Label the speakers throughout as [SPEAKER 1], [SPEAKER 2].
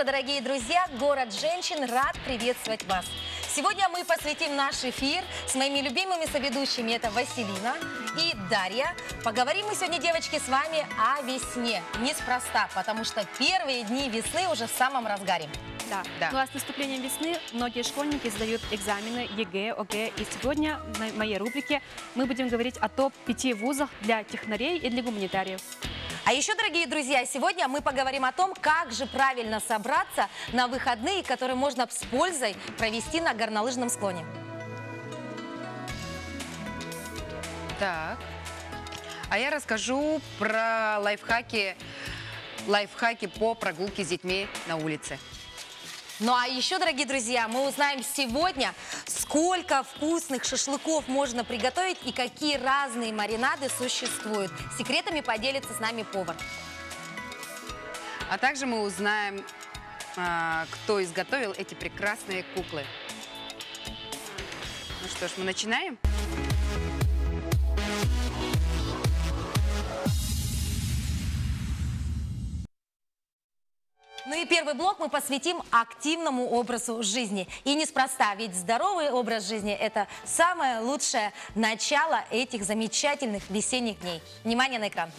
[SPEAKER 1] дорогие друзья! Город женщин рад приветствовать вас. Сегодня мы посвятим наш эфир с моими любимыми соведущими. Это Василина и Дарья. Поговорим мы сегодня, девочки, с вами о весне. Неспроста, потому что первые дни весны уже в самом разгаре.
[SPEAKER 2] Да. Ну а с наступлением весны многие школьники сдают экзамены ЕГЭ, ОГЭ. И сегодня в моей рубрике мы будем говорить о топ-5 вузах для технарей и для гуманитариев.
[SPEAKER 1] А еще, дорогие друзья, сегодня мы поговорим о том, как же правильно собраться на выходные, которые можно с пользой провести на горнолыжном склоне.
[SPEAKER 3] Так, а я расскажу про лайфхаки по прогулке с детьми на улице.
[SPEAKER 1] Ну а еще, дорогие друзья, мы узнаем сегодня, сколько вкусных шашлыков можно приготовить и какие разные маринады существуют. Секретами поделится с нами повар.
[SPEAKER 3] А также мы узнаем, кто изготовил эти прекрасные куклы. Ну что ж, мы начинаем?
[SPEAKER 1] Ну и первый блок мы посвятим активному образу жизни. И неспроста, ведь здоровый образ жизни – это самое лучшее начало этих замечательных весенних дней. Внимание на экран.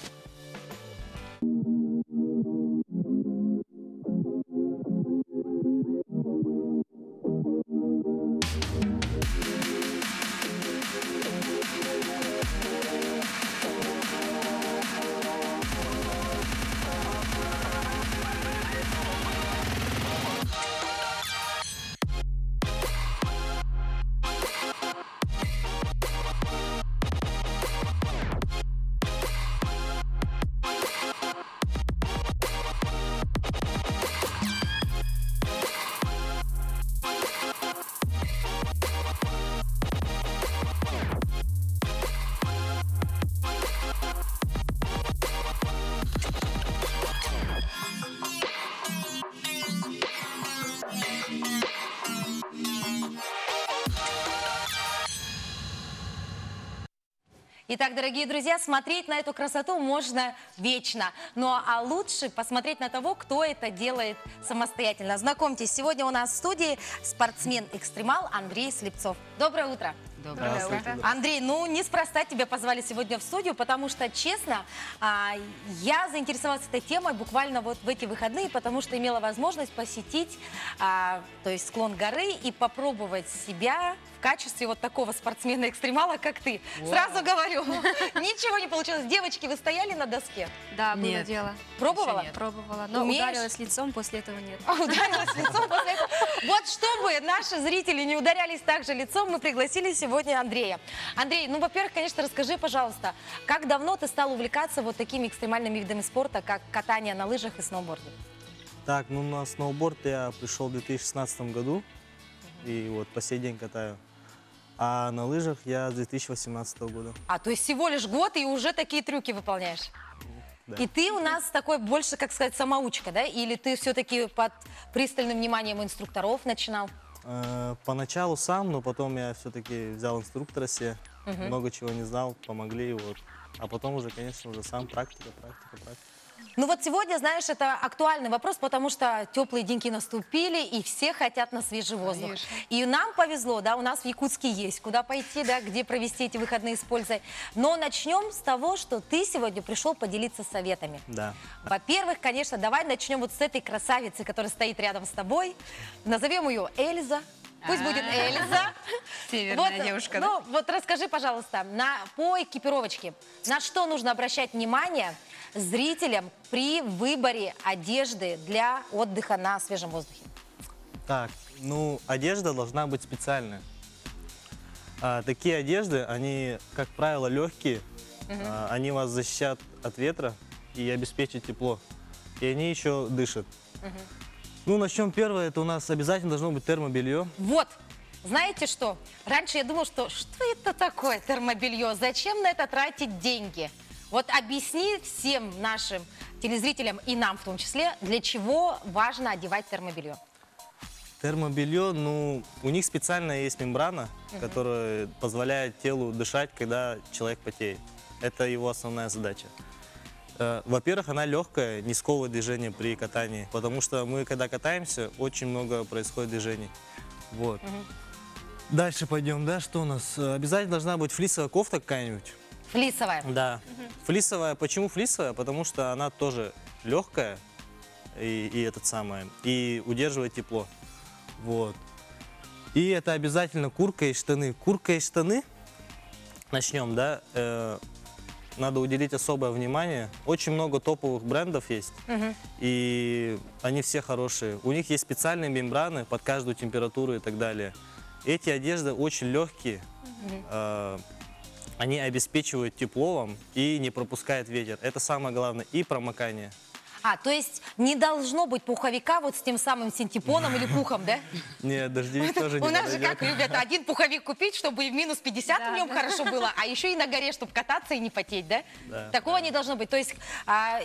[SPEAKER 1] Итак, дорогие друзья, смотреть на эту красоту можно вечно. Ну а лучше посмотреть на того, кто это делает самостоятельно. Знакомьтесь, сегодня у нас в студии спортсмен-экстремал Андрей Слепцов. Доброе утро.
[SPEAKER 3] Доброе утро.
[SPEAKER 1] Андрей, ну неспроста тебя позвали сегодня в студию, потому что, честно, я заинтересовалась этой темой буквально вот в эти выходные, потому что имела возможность посетить, то есть склон горы и попробовать себя в качестве вот такого спортсмена-экстремала, как ты.
[SPEAKER 3] Вау.
[SPEAKER 1] Сразу говорю, ничего не получилось. Девочки, вы стояли на доске?
[SPEAKER 2] Да, было
[SPEAKER 3] Нет.
[SPEAKER 2] дело.
[SPEAKER 1] Пробовала?
[SPEAKER 3] нет.
[SPEAKER 2] Пробовала, но
[SPEAKER 1] Умеешь?
[SPEAKER 2] ударилась лицом, после этого нет.
[SPEAKER 1] Ударилась лицом после этого. Вот чтобы наши зрители не ударялись так же лицом, мы пригласили сегодня Андрея. Андрей, ну, во-первых, конечно, расскажи, пожалуйста, как давно ты стал увлекаться вот такими экстремальными видами спорта, как катание на лыжах и сноуборде?
[SPEAKER 4] Так, ну на сноуборд я пришел в 2016 году, и вот по сей день катаю. А на лыжах я с 2018 года.
[SPEAKER 1] То есть всего лишь год и уже такие трюки выполняешь?
[SPEAKER 4] Да.
[SPEAKER 1] И ты у нас такой больше, как сказать, самоучка, да? Или ты все-таки под пристальным вниманием инструкторов начинал?
[SPEAKER 4] Поначалу сам, но потом я все-таки взял инструктора себе, много чего не знал, помогли, вот. А потом уже, конечно, уже сам практика.
[SPEAKER 1] Ну вот сегодня, знаешь, это актуальный вопрос, потому что теплые деньки наступили, и все хотят на свежий воздух.
[SPEAKER 3] Конечно.
[SPEAKER 1] И нам повезло, да, у нас в Якутске есть куда пойти, да, где провести эти выходные с пользой. Но начнем с того, что ты сегодня пришел поделиться советами.
[SPEAKER 4] Да.
[SPEAKER 1] Во-первых, конечно, давай начнем вот с этой красавицы, которая стоит рядом с тобой. Назовем ее Эльза. Пусть будет Эльза.
[SPEAKER 3] Северная девушка, да?
[SPEAKER 1] Ну, вот расскажи, пожалуйста, по экипировочке, на что нужно обращать внимание зрителям при выборе одежды для отдыха на свежем воздухе?
[SPEAKER 4] Так, ну одежда должна быть специальная. Такие одежды, они, как правило, легкие, они вас защитят от ветра и обеспечат тепло. И они еще дышат. Ну, начнем первое, это у нас обязательно должно быть термобелье.
[SPEAKER 1] Вот, знаете что? Раньше я думала, что это такое термобелье, зачем на это тратить деньги? Вот объясни всем нашим телезрителям и нам в том числе, для чего важно одевать термобелье.
[SPEAKER 4] Термобелье, ну, у них специально есть мембрана, которая позволяет телу дышать, когда человек потеет. Это его основная задача. Во-первых, она легкая, не сковывает движение при катании, потому что мы, когда катаемся, очень много происходит движений. Вот. Дальше пойдем, да, что у нас? Обязательно должна быть флисовая кофта какая-нибудь.
[SPEAKER 1] Флисовая.
[SPEAKER 4] Да. Флисовая. Почему флисовая? Потому что она тоже легкая и удерживает тепло. Вот. И это обязательно куртка и штаны. Куртка и штаны. Начнем, да. Надо уделить особое внимание. Очень много топовых брендов есть, и они все хорошие. У них есть специальные мембраны под каждую температуру и так далее. Эти одежды очень легкие, они обеспечивают тепло вам и не пропускают ветер. Это самое главное. И промокание.
[SPEAKER 1] То есть не должно быть пуховика вот с тем самым синтепоном или пухом, да?
[SPEAKER 4] Нет, дождевик тоже не
[SPEAKER 1] У нас же
[SPEAKER 4] подойдет.
[SPEAKER 1] как любят один пуховик купить, чтобы и в минус 50 в нем хорошо было, а еще и на горе, чтобы кататься и не потеть, да?
[SPEAKER 4] Да.
[SPEAKER 1] Такого не должно быть. То есть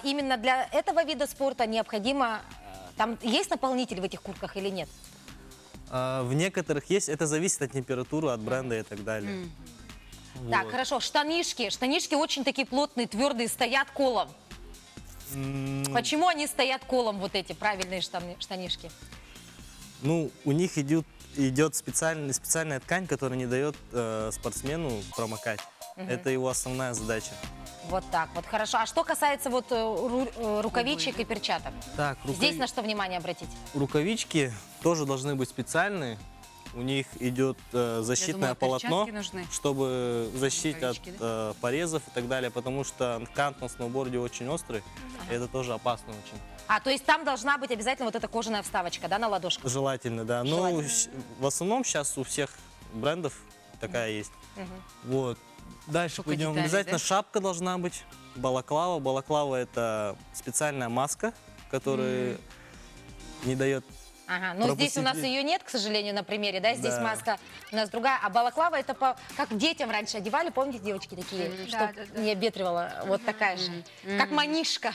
[SPEAKER 1] именно для этого вида спорта необходимо... Там есть наполнитель в этих куртках или нет?
[SPEAKER 4] В некоторых есть, это зависит от температуры, от бренда и так далее.
[SPEAKER 1] Так,
[SPEAKER 4] Вот.
[SPEAKER 1] хорошо. Штанишки. Штанишки очень такие плотные, твердые, стоят колом. Почему они стоят колом, вот эти правильные штанишки?
[SPEAKER 4] Ну, у них идет специальная ткань, которая не дает спортсмену промокать. Это его основная задача.
[SPEAKER 1] Вот так вот, хорошо. А что касается вот рукавичек и перчаток?
[SPEAKER 4] Так,
[SPEAKER 1] Здесь на что внимание обратить?
[SPEAKER 4] рукавички тоже должны быть специальные. У них идет защитное
[SPEAKER 3] думала,
[SPEAKER 4] полотно,
[SPEAKER 3] перчатки нужны.
[SPEAKER 4] чтобы защитить от
[SPEAKER 3] Рукавички,
[SPEAKER 4] порезов и так далее, потому что кант на сноуборде очень острый, и это тоже опасно очень.
[SPEAKER 1] То есть там должна быть обязательно вот эта кожаная вставочка, да, на ладошку?
[SPEAKER 4] Желательно, да. Но в основном сейчас у всех брендов такая есть. Вот. Дальше
[SPEAKER 3] Сколько
[SPEAKER 4] пойдем.
[SPEAKER 3] деталей,
[SPEAKER 4] Обязательно
[SPEAKER 3] да?
[SPEAKER 4] шапка должна быть, балаклава. Балаклава — это специальная маска, которая не дает...
[SPEAKER 1] Ага, но здесь у нас
[SPEAKER 4] пропустить.
[SPEAKER 1] ее нет, к сожалению, на примере, да? Здесь
[SPEAKER 4] Да.
[SPEAKER 1] маска у нас другая, а балаклава это как детям раньше одевали, помните, девочки такие,
[SPEAKER 2] Да,
[SPEAKER 1] чтобы
[SPEAKER 2] да.
[SPEAKER 1] не обветривала, вот такая же, как манишка.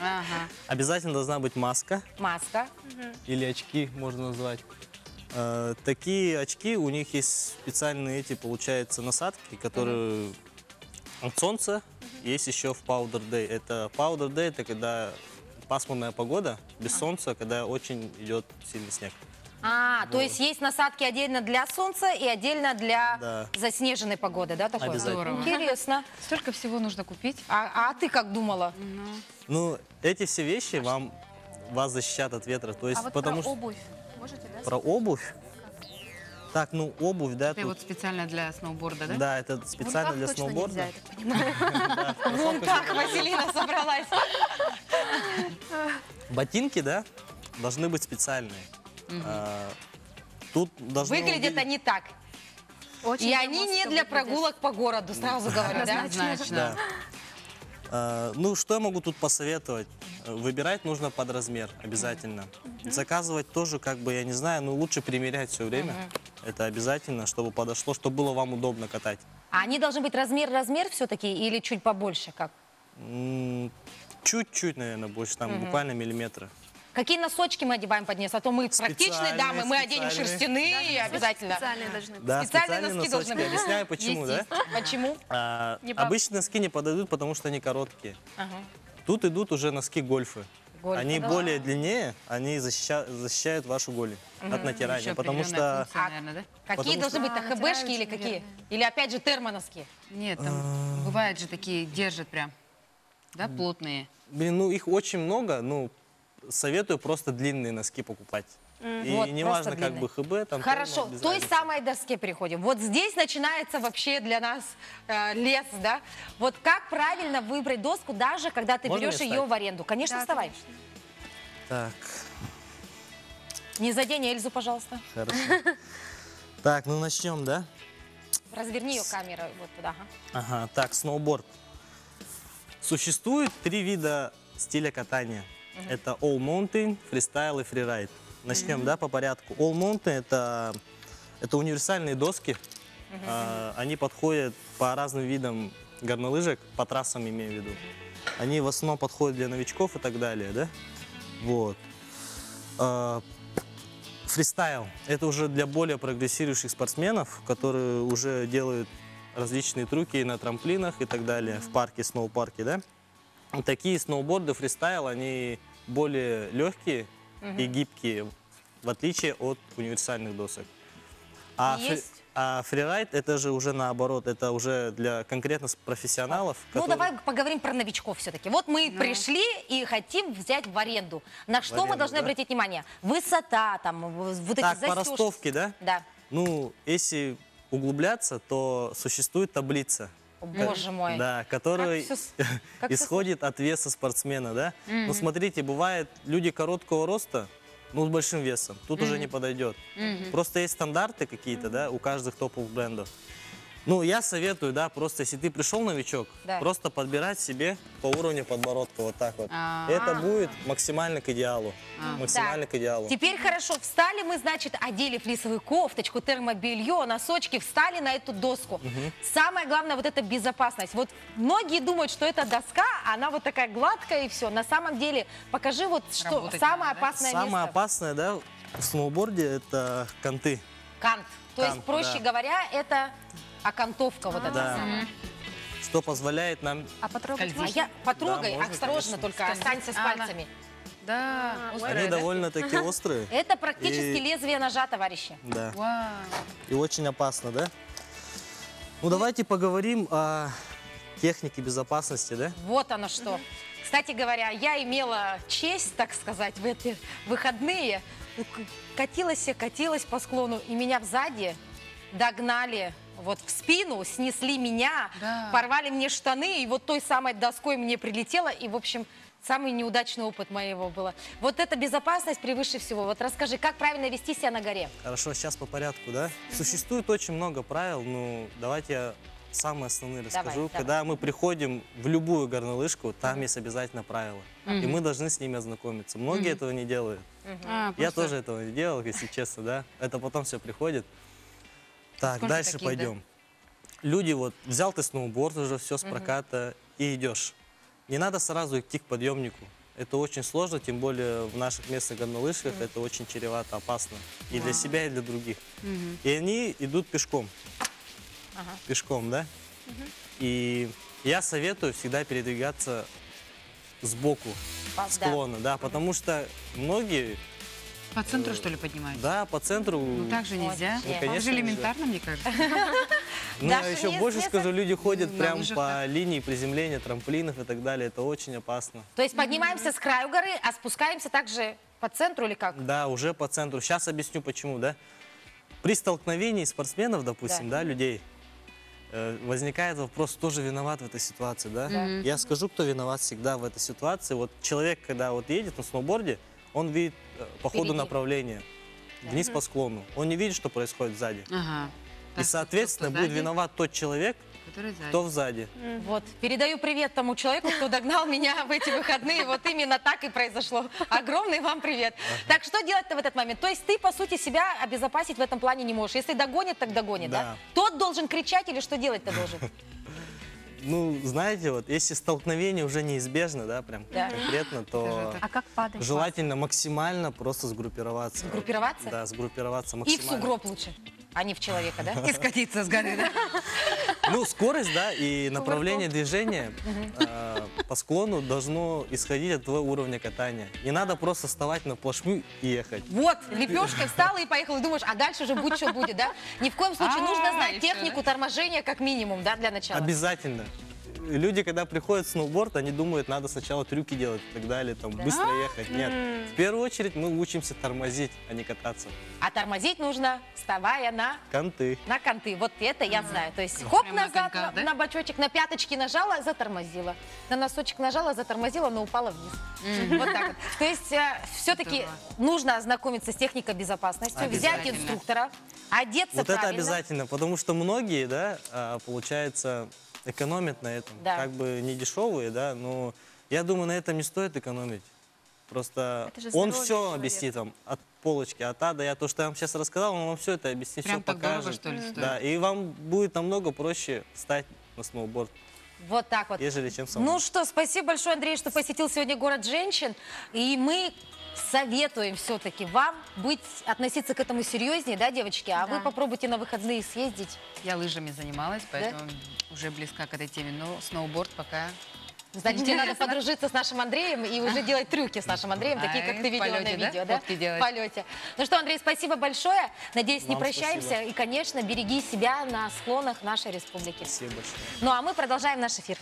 [SPEAKER 3] Ага.
[SPEAKER 4] Обязательно должна быть маска
[SPEAKER 1] Маска.
[SPEAKER 4] или очки, можно назвать. Такие очки, у них есть специальные получается, насадки, которые от солнца. Есть еще в Powder Day. Это Powder Day — это когда пасмурная погода, без солнца, когда очень идет сильный снег.
[SPEAKER 1] То есть есть насадки отдельно для солнца и отдельно для
[SPEAKER 4] Да.
[SPEAKER 1] заснеженной погоды, да, такое?
[SPEAKER 4] Обязательно.
[SPEAKER 1] Интересно.
[SPEAKER 3] Столько всего нужно купить.
[SPEAKER 1] А ты как думала?
[SPEAKER 4] Ну, эти все вещи вас защитят от ветра. То есть,
[SPEAKER 2] А вот
[SPEAKER 4] потому
[SPEAKER 2] про
[SPEAKER 4] что
[SPEAKER 2] обувь можете, да?
[SPEAKER 4] про обувь. Так, ну обувь, да,
[SPEAKER 3] Это
[SPEAKER 4] тут,
[SPEAKER 3] вот специально для сноуборда, да?
[SPEAKER 4] да, это специально для сноуборда.
[SPEAKER 1] Вон так Василина собралась.
[SPEAKER 4] Ботинки, да, должны быть специальные. Тут должны
[SPEAKER 1] Выглядят они так.
[SPEAKER 2] Очень
[SPEAKER 1] И они
[SPEAKER 2] громоздко
[SPEAKER 1] не для
[SPEAKER 2] выглядит.
[SPEAKER 1] прогулок по городу, сразу говорю, да?
[SPEAKER 3] Однозначно.
[SPEAKER 4] Ну, что я могу тут посоветовать? Выбирать нужно под размер обязательно. Заказывать тоже, как бы, я не знаю, но лучше примерять все время. Это обязательно, чтобы подошло, чтобы было вам удобно катать.
[SPEAKER 1] А они должны быть размер все-таки или чуть побольше, как?
[SPEAKER 4] Чуть-чуть, наверное, больше, там буквально миллиметра.
[SPEAKER 1] Какие носочки мы одеваем под низ? А то мы практичные
[SPEAKER 4] Специальные,
[SPEAKER 1] дамы, мы оденем
[SPEAKER 4] специальные.
[SPEAKER 1] шерстяные обязательно.
[SPEAKER 2] Специальные должны быть.
[SPEAKER 4] Да,
[SPEAKER 1] Специальные
[SPEAKER 4] специальные
[SPEAKER 1] носки должны
[SPEAKER 4] носочки.
[SPEAKER 1] быть.
[SPEAKER 4] Объясняю, почему, да?
[SPEAKER 1] Почему?
[SPEAKER 4] Обычные носки не подойдут, потому что они короткие. Тут идут уже носки гольфы.
[SPEAKER 1] Гольфы,
[SPEAKER 4] Они
[SPEAKER 1] да.
[SPEAKER 4] более длиннее, они защищают вашу голень от натирания.
[SPEAKER 3] Еще
[SPEAKER 4] Потому
[SPEAKER 3] определенная
[SPEAKER 4] что
[SPEAKER 3] функция, наверное, да?
[SPEAKER 1] Какие
[SPEAKER 4] Потому
[SPEAKER 1] должны быть
[SPEAKER 2] что-
[SPEAKER 1] ТХБшки или
[SPEAKER 2] натирают,
[SPEAKER 1] какие?
[SPEAKER 2] наверное.
[SPEAKER 1] Или опять же термоноски?
[SPEAKER 3] Нет, там бывают же такие, держат прям, да, плотные.
[SPEAKER 4] блин, ну их очень много, ну советую просто длинные носки покупать. И
[SPEAKER 1] Вот,
[SPEAKER 4] неважно,
[SPEAKER 1] просто
[SPEAKER 4] как бы ХБ, там
[SPEAKER 1] Хорошо,
[SPEAKER 4] термо, без
[SPEAKER 1] к той
[SPEAKER 4] разницы.
[SPEAKER 1] самой доске переходим. Вот здесь начинается вообще для нас лес, да? Вот как правильно выбрать доску, даже когда ты
[SPEAKER 4] Можно
[SPEAKER 1] берешь
[SPEAKER 4] мне
[SPEAKER 1] ее
[SPEAKER 4] встать?
[SPEAKER 1] в аренду? Конечно,
[SPEAKER 2] Да,
[SPEAKER 1] вставай.
[SPEAKER 2] конечно.
[SPEAKER 4] Так,
[SPEAKER 1] Не задень Эльзу, пожалуйста.
[SPEAKER 4] хорошо. Так, ну начнем, да?
[SPEAKER 1] Разверни ее камеру вот туда. Ага.
[SPEAKER 4] Ага, так, сноуборд. Существует 3 вида стиля катания. Это All Mountain, фристайл и фрирайд. Начнем, да, по порядку. All Mountain это универсальные доски. Они подходят по разным видам горнолыжек, по трассам имею в виду. Они в основном подходят для новичков и так далее, да? Вот. Фристайл – это уже для более прогрессирующих спортсменов, которые уже делают различные трюки на трамплинах и так далее, в парке, сноу-парке, да? такие сноуборды фристайл, они более легкие и гибкие, в отличие от универсальных досок.
[SPEAKER 1] Есть.
[SPEAKER 4] А фрирайд это же уже наоборот, это уже для конкретно профессионалов.
[SPEAKER 1] Ну, давай поговорим про новичков все-таки. Вот мы пришли и хотим взять в аренду. На что мы
[SPEAKER 4] аренду,
[SPEAKER 1] должны
[SPEAKER 4] да.
[SPEAKER 1] обратить внимание? Высота, там, вот эти
[SPEAKER 4] Так, по
[SPEAKER 1] застежки.
[SPEAKER 4] ростовке, да?
[SPEAKER 1] Да.
[SPEAKER 4] Ну, если углубляться, то существует таблица.
[SPEAKER 1] О, боже мой.
[SPEAKER 4] Да, который
[SPEAKER 1] Как всё
[SPEAKER 4] исходит от веса спортсмена, да? Ну, смотрите, бывает люди короткого роста, ну, с большим весом, тут уже не подойдет. Просто есть стандарты какие-то, да, у каждых топовых брендов. Ну, я советую, да, просто если ты пришел новичок,
[SPEAKER 1] Да.
[SPEAKER 4] просто подбирать себе по уровню подбородка, вот так вот. Это будет максимально к идеалу. Максимально
[SPEAKER 1] Так,
[SPEAKER 4] к идеалу.
[SPEAKER 1] Теперь хорошо, встали мы, значит, одели флисовую кофточку, термобелье, носочки, встали на эту доску. Самое главное, вот эта безопасность. Вот многие думают, что это доска, она вот такая гладкая и все. На самом деле, покажи вот, что
[SPEAKER 3] Работать
[SPEAKER 1] самое
[SPEAKER 3] надо, да?
[SPEAKER 1] опасное
[SPEAKER 4] Самое
[SPEAKER 1] место.
[SPEAKER 4] опасное, да, в сноуборде это канты.
[SPEAKER 1] Кант. То есть,
[SPEAKER 4] Кант,
[SPEAKER 1] проще
[SPEAKER 4] да.
[SPEAKER 1] говоря, это окантовка вот эта
[SPEAKER 4] Да.
[SPEAKER 1] самая.
[SPEAKER 4] Что позволяет нам...
[SPEAKER 2] А потрогать
[SPEAKER 3] Скользить.
[SPEAKER 1] А
[SPEAKER 2] можно?
[SPEAKER 1] я потрогай,
[SPEAKER 4] Да, можно,
[SPEAKER 1] осторожно
[SPEAKER 4] конечно.
[SPEAKER 1] только, останься с
[SPEAKER 3] А, она-
[SPEAKER 1] пальцами.
[SPEAKER 3] Да, острая,
[SPEAKER 4] Они
[SPEAKER 3] да?
[SPEAKER 4] довольно-таки острые.
[SPEAKER 1] Это практически
[SPEAKER 4] И-
[SPEAKER 1] лезвие ножа, товарищи.
[SPEAKER 4] Да.
[SPEAKER 3] Вау.
[SPEAKER 4] И очень опасно, да? Ну, давайте поговорим о технике безопасности, да?
[SPEAKER 1] Вот оно что. Кстати говоря, я имела честь, так сказать, в эти выходные. Катилась по склону, и меня сзади догнали вот в спину, снесли меня,
[SPEAKER 3] Да.
[SPEAKER 1] порвали мне штаны, и вот той самой доской мне прилетело, и, в общем, самый неудачный опыт моего было. Вот эта безопасность превыше всего. Вот расскажи, как правильно вести себя на горе?
[SPEAKER 4] Хорошо, сейчас по порядку, да? Существует очень много правил, ну, давайте я самые основные
[SPEAKER 1] Давай,
[SPEAKER 4] расскажу.
[SPEAKER 1] давай.
[SPEAKER 4] Когда мы приходим в любую горнолыжку, там есть обязательно правила. И мы должны с ними ознакомиться. Многие этого не делают.
[SPEAKER 3] А,
[SPEAKER 4] Я
[SPEAKER 3] просто-
[SPEAKER 4] тоже этого не делал, если честно, да? Это потом все приходит. Так,
[SPEAKER 3] Сколько
[SPEAKER 4] дальше
[SPEAKER 3] таких,
[SPEAKER 4] пойдем. Люди, вот, взял ты сноуборд уже, все с проката, и идешь. Не надо сразу идти к подъемнику. Это очень сложно, тем более в наших местных горнолыжках это очень чревато, опасно. И для себя, и для других. И они идут пешком. Пешком, да? И я советую всегда передвигаться сбоку
[SPEAKER 1] Да.
[SPEAKER 4] склона, да, потому что многие,
[SPEAKER 3] По центру, что ли, поднимаются?
[SPEAKER 4] да, по центру,
[SPEAKER 3] Ну так же нельзя.
[SPEAKER 1] Ну,
[SPEAKER 4] конечно,
[SPEAKER 3] Это же элементарно, мне кажется.
[SPEAKER 4] ну,
[SPEAKER 1] Даша,
[SPEAKER 4] я еще
[SPEAKER 1] не
[SPEAKER 4] больше
[SPEAKER 1] известно-
[SPEAKER 4] скажу, люди ходят
[SPEAKER 3] На
[SPEAKER 4] прям
[SPEAKER 3] лыжах,
[SPEAKER 4] по
[SPEAKER 3] да.
[SPEAKER 4] линии приземления, трамплинов и так далее, это очень опасно.
[SPEAKER 1] То есть поднимаемся с краю горы, а спускаемся также по центру или как?
[SPEAKER 4] Да, уже по центру. Сейчас объясню почему, да. При столкновении спортсменов, допустим, да, людей, возникает вопрос, кто же виноват в этой ситуации, да? Я скажу, кто виноват всегда в этой ситуации. Вот человек, когда вот едет на сноуборде, он видит по ходу
[SPEAKER 1] Впереди.
[SPEAKER 4] направления, вниз по склону. Он не видит, что происходит сзади.
[SPEAKER 3] Ага.
[SPEAKER 4] И,
[SPEAKER 3] Так,
[SPEAKER 4] соответственно,
[SPEAKER 3] кто
[SPEAKER 4] будет
[SPEAKER 3] сзади,
[SPEAKER 4] виноват тот человек,
[SPEAKER 3] который сзади.
[SPEAKER 4] кто сзади.
[SPEAKER 1] Вот, передаю привет тому человеку, кто догнал меня в эти выходные. Вот именно так и произошло. Огромный вам привет. Так, что делать-то в этот момент? То есть ты, по сути, себя обезопасить в этом плане не можешь. Если догонит, так догонит, да?
[SPEAKER 4] Да.
[SPEAKER 1] Тот должен кричать или что делать-то должен?
[SPEAKER 4] Ну, знаете, вот если столкновение уже неизбежно, да, прям
[SPEAKER 1] Да.
[SPEAKER 4] конкретно, то
[SPEAKER 2] А как падать?
[SPEAKER 4] желательно максимально просто сгруппироваться.
[SPEAKER 1] Сгруппироваться?
[SPEAKER 4] Да, сгруппироваться
[SPEAKER 1] И в
[SPEAKER 4] максимально.
[SPEAKER 1] сугроб лучше, а не в человека, да?
[SPEAKER 3] И скатиться с горы, да?
[SPEAKER 4] Ну, скорость, да, и направление движения по склону должно исходить от твоего уровня катания. Не надо просто вставать на плашмю и ехать.
[SPEAKER 1] Вот, лепешкой встала и поехала, и думаешь, а дальше уже будь что будет, да? Ни в коем случае нужно
[SPEAKER 3] и
[SPEAKER 1] знать
[SPEAKER 3] всё,
[SPEAKER 1] технику торможения как минимум, да, для начала.
[SPEAKER 4] Обязательно. Люди, когда приходят в сноуборд, они думают, надо сначала трюки делать и так далее, там, быстро ехать. Нет. В первую очередь мы учимся тормозить, а не кататься.
[SPEAKER 1] А тормозить нужно, вставая на
[SPEAKER 4] Канты.
[SPEAKER 1] канты. Вот это я знаю. То есть хоп
[SPEAKER 3] Прям на
[SPEAKER 1] назад,
[SPEAKER 3] коньках, да?
[SPEAKER 1] на бочочек, на пяточки нажала, затормозила. На носочек нажала, затормозила, но упала вниз. Вот так вот. То есть все-таки
[SPEAKER 3] Здорово.
[SPEAKER 1] нужно ознакомиться с техникой безопасности, взять
[SPEAKER 3] Обязательно.
[SPEAKER 1] инструктора, одеться
[SPEAKER 4] Вот это
[SPEAKER 1] правильно.
[SPEAKER 4] обязательно, потому что многие, да, получается, экономят на этом.
[SPEAKER 1] Да.
[SPEAKER 4] Как бы не дешевые, да, но я думаю, на этом не стоит экономить. Просто
[SPEAKER 2] Это же
[SPEAKER 4] он
[SPEAKER 2] здоровье
[SPEAKER 4] все
[SPEAKER 2] человека.
[SPEAKER 4] объяснит вам от полочки, от А до Я. То, что я вам сейчас рассказал, он вам все это объяснит,
[SPEAKER 3] Прям
[SPEAKER 4] все
[SPEAKER 3] так дорого,
[SPEAKER 4] покажет.
[SPEAKER 3] что ли, стоит?
[SPEAKER 4] Да, и вам будет намного проще встать на сноуборд,
[SPEAKER 1] Вот так вот.
[SPEAKER 4] ежели чем самому.
[SPEAKER 1] Ну что, спасибо большое, Андрей, что посетил сегодня город женщин. И мы советуем все-таки вам относиться к этому серьезнее, да, девочки? А
[SPEAKER 2] Да.
[SPEAKER 1] вы попробуйте на выходные съездить.
[SPEAKER 3] Я лыжами занималась, поэтому уже близка к этой теме. Но сноуборд пока
[SPEAKER 1] Значит, тебе надо подружиться с нашим Андреем и уже делать трюки с нашим Андреем, такие, как ты
[SPEAKER 3] в
[SPEAKER 1] видела
[SPEAKER 3] полете,
[SPEAKER 1] на
[SPEAKER 3] да?
[SPEAKER 1] видео, да?
[SPEAKER 3] Фотки делать.
[SPEAKER 1] В полете. Ну что, Андрей, спасибо большое. Надеюсь, не
[SPEAKER 4] Вам
[SPEAKER 1] прощаемся.
[SPEAKER 4] спасибо.
[SPEAKER 1] И, конечно, береги себя на склонах нашей республики.
[SPEAKER 4] Спасибо большое.
[SPEAKER 1] Ну а мы продолжаем наш эфир.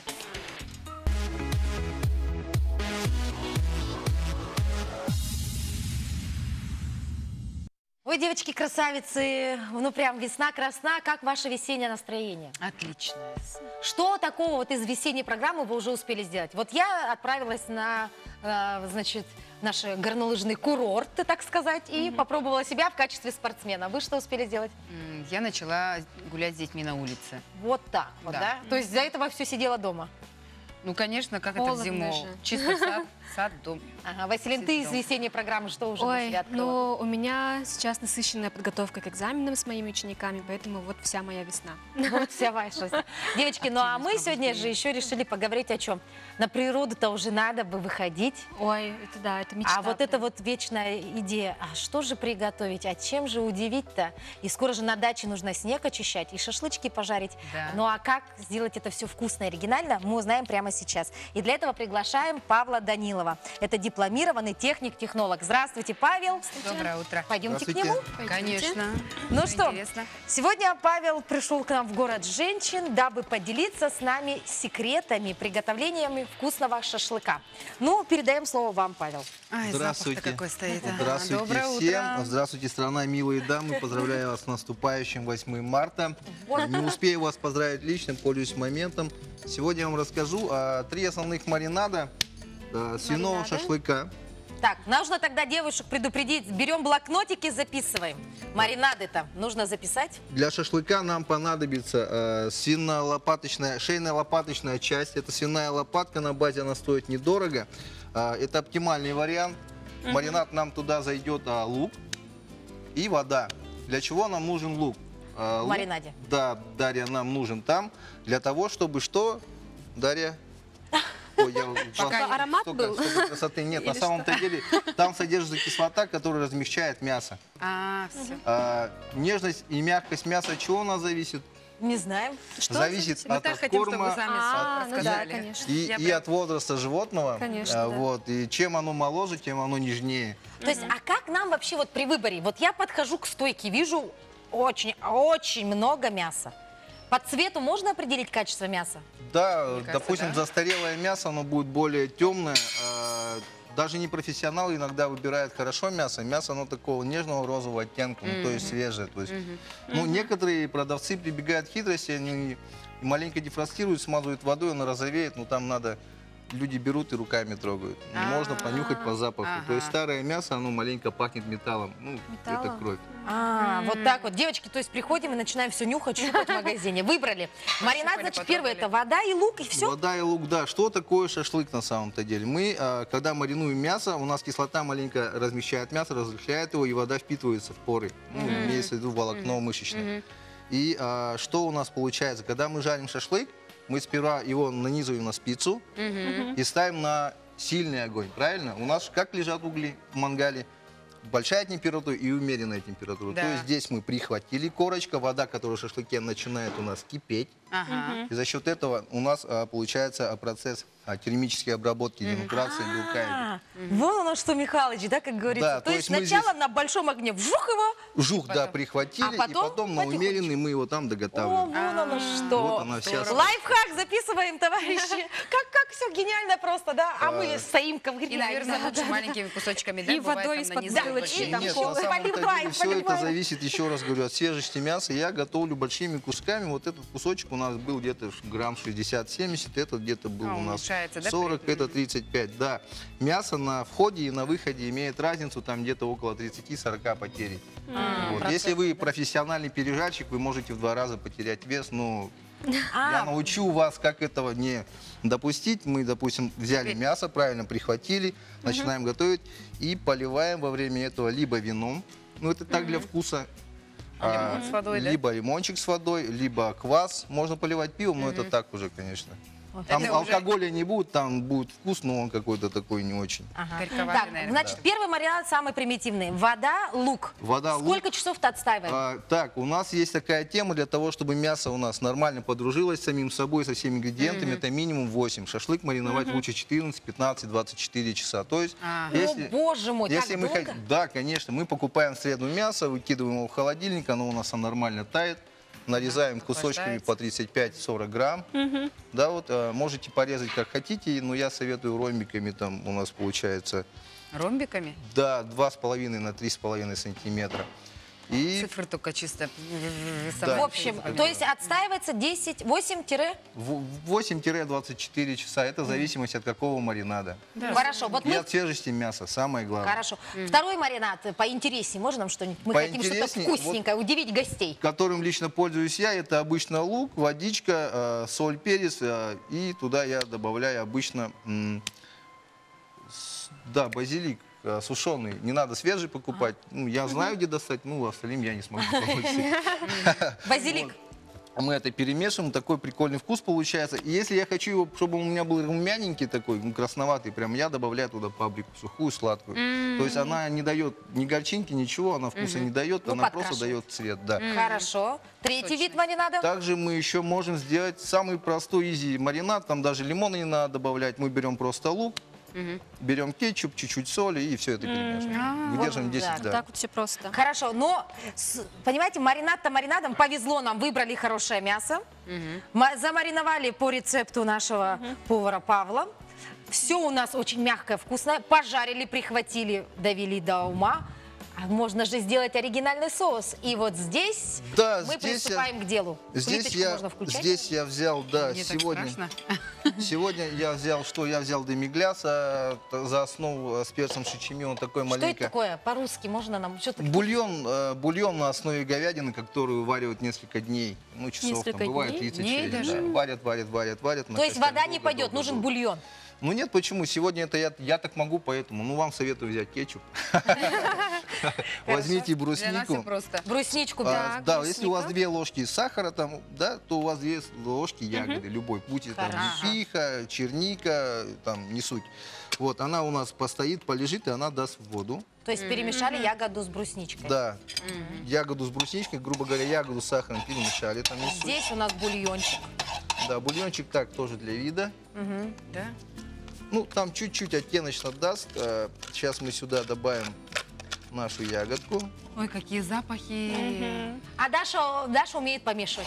[SPEAKER 1] Ой, девочки, красавицы, ну прям весна красна. Как ваше весеннее настроение?
[SPEAKER 3] Отлично.
[SPEAKER 1] Что такого вот из весенней программы вы уже успели сделать? Вот я отправилась на, значит, наш горнолыжный курорт, так сказать, и попробовала себя в качестве спортсмена. Вы что успели сделать?
[SPEAKER 3] Я начала гулять с детьми на улице.
[SPEAKER 1] Вот так вот, да?
[SPEAKER 3] Да.
[SPEAKER 1] То есть за этого все сидела дома?
[SPEAKER 3] Ну, конечно, как
[SPEAKER 2] Холодно
[SPEAKER 3] это в зиму.
[SPEAKER 2] же.
[SPEAKER 3] Чистый сад, дом.
[SPEAKER 1] Ага, Василин, ты из
[SPEAKER 3] Сидела.
[SPEAKER 1] весенней программы что уже для
[SPEAKER 2] Ой,
[SPEAKER 1] себя открыла?
[SPEAKER 2] ну у меня сейчас насыщенная подготовка к экзаменам с моими учениками, поэтому вот вся моя весна.
[SPEAKER 1] Вот вся ваша. Девочки, ну а мы сегодня же еще решили поговорить о чем? На природу-то уже надо бы выходить.
[SPEAKER 2] Ой, это да, это мечта.
[SPEAKER 1] А вот
[SPEAKER 2] прям.
[SPEAKER 1] эта вот вечная идея, а что же приготовить, а чем же удивить-то? И скоро же на даче нужно снег очищать и шашлычки пожарить.
[SPEAKER 3] Да.
[SPEAKER 1] Ну а как сделать это все вкусно и оригинально, мы узнаем прямо сейчас. И для этого приглашаем Павла Данилова. Это дипломированный техник-технолог. Здравствуйте, Павел.
[SPEAKER 3] Доброе утро.
[SPEAKER 1] Пойдемте к
[SPEAKER 5] Здравствуйте.
[SPEAKER 1] нему.
[SPEAKER 2] Пойдемте.
[SPEAKER 3] Конечно.
[SPEAKER 1] Ну
[SPEAKER 3] Очень
[SPEAKER 1] что,
[SPEAKER 3] интересно.
[SPEAKER 1] сегодня Павел пришел к нам в город женщин, дабы поделиться с нами секретами приготовления вкусного шашлыка. Ну, передаем слово вам, Павел.
[SPEAKER 3] Ай,
[SPEAKER 5] Здравствуйте.
[SPEAKER 3] запах-то какой стоит. а.
[SPEAKER 5] Здравствуйте
[SPEAKER 3] Доброе
[SPEAKER 5] всем.
[SPEAKER 3] утро.
[SPEAKER 5] Здравствуйте, страна, милые дамы. Поздравляю вас с наступающим 8 марта. Не успею вас поздравить лично, пользуюсь моментом. Сегодня я вам расскажу о 3 основных маринада свиного
[SPEAKER 2] Маринады?
[SPEAKER 5] шашлыка.
[SPEAKER 1] Так, нужно тогда девушек предупредить. Берем блокнотики, записываем. Маринады-то нужно записать.
[SPEAKER 5] Для шашлыка нам понадобится свино-лопаточная, шейно-лопаточная часть. Это свиная лопатка, на базе она стоит недорого. Это оптимальный вариант. В маринад нам туда зайдет лук и вода. Для чего нам нужен лук?
[SPEAKER 1] В маринаде.
[SPEAKER 5] Да, Дарья, нам нужен там для того, чтобы что, Дарья? Ой, я, у вас
[SPEAKER 2] Чтобы аромат был?
[SPEAKER 5] столько красоты нет. На
[SPEAKER 2] Или
[SPEAKER 5] самом-то деле там содержится кислота, которая размягчает мясо.
[SPEAKER 3] Все.
[SPEAKER 5] Нежность и мягкость мяса от чего у нас зависит?
[SPEAKER 1] Не знаем.
[SPEAKER 2] Что
[SPEAKER 5] Зависит
[SPEAKER 3] Мы
[SPEAKER 5] от
[SPEAKER 3] так хотим, чтобы вы
[SPEAKER 5] корма
[SPEAKER 3] сами
[SPEAKER 2] А, ну да,
[SPEAKER 3] рассказали.
[SPEAKER 2] конечно.
[SPEAKER 5] и,
[SPEAKER 3] Я
[SPEAKER 5] и
[SPEAKER 3] прям-
[SPEAKER 5] от возраста животного.
[SPEAKER 2] Конечно, да.
[SPEAKER 5] Вот. И чем оно моложе, тем оно нежнее.
[SPEAKER 1] То есть, а как нам вообще вот при выборе? Вот я подхожу к стойке, вижу очень много мяса. По цвету можно определить качество мяса?
[SPEAKER 5] Да,
[SPEAKER 3] Мне кажется,
[SPEAKER 5] допустим,
[SPEAKER 3] да.
[SPEAKER 5] застарелое мясо, оно будет более темное. Даже непрофессионалы иногда выбирают хорошо мясо. Мясо, оно такого нежного розового оттенка, ну, то есть свежее. То есть, ну, некоторые продавцы прибегают к хитрости, они маленько дефростируют, смазывают водой, оно розовеет, но там надо... Люди берут и руками трогают. Можно понюхать по запаху. То есть
[SPEAKER 3] Ага.
[SPEAKER 5] старое мясо, оно маленько пахнет металлом. Ну, это
[SPEAKER 2] Металлом?
[SPEAKER 5] кровь.
[SPEAKER 1] Вот так вот. Девочки, то есть приходим и начинаем все нюхать, щупать в магазине. Выбрали. Маринад,
[SPEAKER 3] Пощупали,
[SPEAKER 1] значит, первое это
[SPEAKER 3] потрогали.
[SPEAKER 1] вода и лук, и все.
[SPEAKER 5] Вода и лук, да. Что такое шашлык на самом-то деле? Мы, когда маринуем мясо, у нас кислота маленько размещает мясо, разрыхляет его, и вода впитывается в поры. Ну, имеется в виду волокно мышечное. И что у нас получается? Когда мы жарим шашлык, мы сперва его нанизываем на спицу и ставим на сильный огонь, правильно? У нас как лежат угли в мангале? Большая температура и умеренная температура.
[SPEAKER 3] Да.
[SPEAKER 5] То есть здесь мы прихватили корочка, вода, которая в шашлыке начинает у нас кипеть.
[SPEAKER 3] Ага.
[SPEAKER 5] И за счет этого у нас получается процесс термической обработки, денатурации белка.
[SPEAKER 1] Вон оно что, Михалыч, да, как говорится.
[SPEAKER 5] Да,
[SPEAKER 1] то
[SPEAKER 5] то
[SPEAKER 1] есть
[SPEAKER 5] есть мы
[SPEAKER 1] сначала на большом огне вжух его,
[SPEAKER 5] Жух, да, прихватили,
[SPEAKER 1] А потом
[SPEAKER 5] и потом на
[SPEAKER 1] потихонечку.
[SPEAKER 5] умеренный мы его там
[SPEAKER 1] о,
[SPEAKER 5] доготавливаем.
[SPEAKER 1] вон оно что.
[SPEAKER 5] Вот она вся
[SPEAKER 1] Лайфхак записываем, товарищи. Как все гениально просто, да? А мы стоим,
[SPEAKER 3] И,
[SPEAKER 1] ковыряем.
[SPEAKER 3] наверное, лучше маленькими кусочками, да,
[SPEAKER 2] И
[SPEAKER 3] бывает,
[SPEAKER 2] водой
[SPEAKER 3] там
[SPEAKER 2] из-под
[SPEAKER 3] нанизывать
[SPEAKER 2] бутылочки
[SPEAKER 3] большие.
[SPEAKER 2] там
[SPEAKER 5] Нет,
[SPEAKER 2] Там
[SPEAKER 5] на самом-то
[SPEAKER 1] поливаем,
[SPEAKER 5] деле все это
[SPEAKER 1] поливаем.
[SPEAKER 5] зависит, еще раз говорю, от свежести мяса. Я готовлю большими кусками. Вот этот кусочек у нас был где-то грамм 60-70, этот где-то был у нас
[SPEAKER 3] уменьшается, да,
[SPEAKER 5] 40,
[SPEAKER 3] при-
[SPEAKER 5] это 35. Да, мясо на входе и на выходе имеет разницу, там где-то около 30-40 потерь. Вот. Если вы профессиональный пережарщик, вы можете в 2 раза потерять вес, но я научу вас, как этого не допустить. Мы, допустим, взяли мясо, правильно прихватили, начинаем готовить и поливаем во время этого либо вином, ну это так для вкуса,
[SPEAKER 3] Лимон с водой, да?
[SPEAKER 5] либо лимончик с водой, либо квас. Можно поливать пивом, но это так уже, конечно. Там
[SPEAKER 3] Это уже-
[SPEAKER 5] алкоголя не будет, там будет вкус, но он какой-то такой не очень.
[SPEAKER 1] Ага.
[SPEAKER 3] Горьковатый,
[SPEAKER 1] Так,
[SPEAKER 3] наверное.
[SPEAKER 1] значит, первый маринад самый примитивный. Вода, лук.
[SPEAKER 5] Вода, лук.
[SPEAKER 1] Сколько часов ты отстаиваешь?
[SPEAKER 5] Так, у нас есть такая тема для того, чтобы мясо у нас нормально подружилось с самим собой, со всеми ингредиентами. Это минимум 8. Шашлык мариновать лучше 14, 15, 24 часа. То есть,
[SPEAKER 3] А.
[SPEAKER 1] О, боже мой,
[SPEAKER 5] если
[SPEAKER 1] так
[SPEAKER 5] мы
[SPEAKER 1] долго?
[SPEAKER 5] Да, конечно, мы покупаем среднее мясо, выкидываем его в холодильник, оно у нас нормально тает. Нарезаем кусочками по 35-40 грамм. Да, вот можете порезать как хотите, но я советую ромбиками, там у нас получается,
[SPEAKER 3] Ромбиками?
[SPEAKER 5] да, 2,5 на 3,5 сантиметра. И
[SPEAKER 3] Цифры только чисто.
[SPEAKER 5] Да.
[SPEAKER 1] В общем, то есть отстаивается 10, 8
[SPEAKER 5] 8-24 часа, это в зависимости от какого маринада.
[SPEAKER 1] Хорошо, вот
[SPEAKER 5] И
[SPEAKER 1] мы...
[SPEAKER 5] от свежести мяса, самое главное.
[SPEAKER 1] Хорошо. Второй маринад поинтереснее. Можно нам что-нибудь? Мы хотим что-то
[SPEAKER 5] Поинтереснее.
[SPEAKER 1] вкусненькое, удивить гостей.
[SPEAKER 5] Которым лично пользуюсь я, это обычно лук, водичка, соль, перец, и туда я добавляю обычно, да, базилик сушеный. Не надо свежий покупать. Ну, я знаю, где достать, ну, остальным я не смогу помочь.
[SPEAKER 1] Базилик.
[SPEAKER 5] Мы это перемешиваем, такой прикольный вкус получается. И если я хочу его, чтобы он у меня был румяненький такой, ну, красноватый, прям я добавляю туда паприку сухую, сладкую. То есть она не дает ни горчинки, ничего, она вкуса не дает,
[SPEAKER 1] Ну,
[SPEAKER 5] она просто
[SPEAKER 1] подкрашивает.
[SPEAKER 5] дает цвет, да.
[SPEAKER 1] Хорошо. Третий вид маринада.
[SPEAKER 5] Также мы еще можем сделать самый простой изи маринад, там даже лимона не надо добавлять. Мы берем просто лук, берем кетчуп, чуть-чуть соли и все это перемешиваем. Выдерживаем 10,
[SPEAKER 1] да.
[SPEAKER 5] да.
[SPEAKER 2] Так вот все просто.
[SPEAKER 1] Хорошо, но, понимаете, маринад-то маринадом, повезло нам, выбрали хорошее мясо, замариновали по рецепту нашего повара Павла. Все у нас очень мягкое, вкусное, пожарили, прихватили, довели до ума. А можно же сделать оригинальный соус. И вот здесь
[SPEAKER 5] Да,
[SPEAKER 1] мы
[SPEAKER 5] здесь
[SPEAKER 1] приступаем к делу. Плиточку можно включать.
[SPEAKER 5] Здесь я взял, да,
[SPEAKER 3] Мне так
[SPEAKER 5] сегодня.
[SPEAKER 3] страшно.
[SPEAKER 5] Сегодня я взял, что? Я взял демигляса за основу с перцем шичимион, такой
[SPEAKER 1] Что это
[SPEAKER 5] маленький.
[SPEAKER 1] такое? По-русски можно нам что-то...
[SPEAKER 5] Бульон на основе говядины, которую варивают несколько дней, ну, часов,
[SPEAKER 2] Несколько
[SPEAKER 5] там, бывает
[SPEAKER 2] дней?
[SPEAKER 5] 30
[SPEAKER 3] Дней даже?
[SPEAKER 5] да. Варят.
[SPEAKER 1] То есть вода не пойдет, нужен бульон.
[SPEAKER 5] Ну нет, почему? Сегодня это я так могу, поэтому. Ну, вам советую взять кетчуп. Возьмите
[SPEAKER 3] Для нас все
[SPEAKER 5] брусника.
[SPEAKER 3] просто.
[SPEAKER 1] Брусничку, да.
[SPEAKER 5] Да, если у вас 2 ложки сахара, там, да, то у вас 2 ложки ягоды, любой. Будь это там
[SPEAKER 1] Хорошо.
[SPEAKER 5] лепиха, черника, там, не суть. Вот, она у нас постоит, полежит, и она даст воду.
[SPEAKER 1] То есть перемешали ягоду с брусничкой.
[SPEAKER 5] Да, ягоду с брусничкой, грубо говоря, ягоду с сахаром перемешали. Там, не суть.
[SPEAKER 1] Здесь у нас бульончик.
[SPEAKER 5] Да, бульончик так, тоже для вида.
[SPEAKER 3] Да?
[SPEAKER 5] Ну, там чуть-чуть оттеночно даст. Сейчас мы сюда добавим нашу ягодку.
[SPEAKER 3] Ой, какие запахи.
[SPEAKER 1] А Даша умеет помешивать.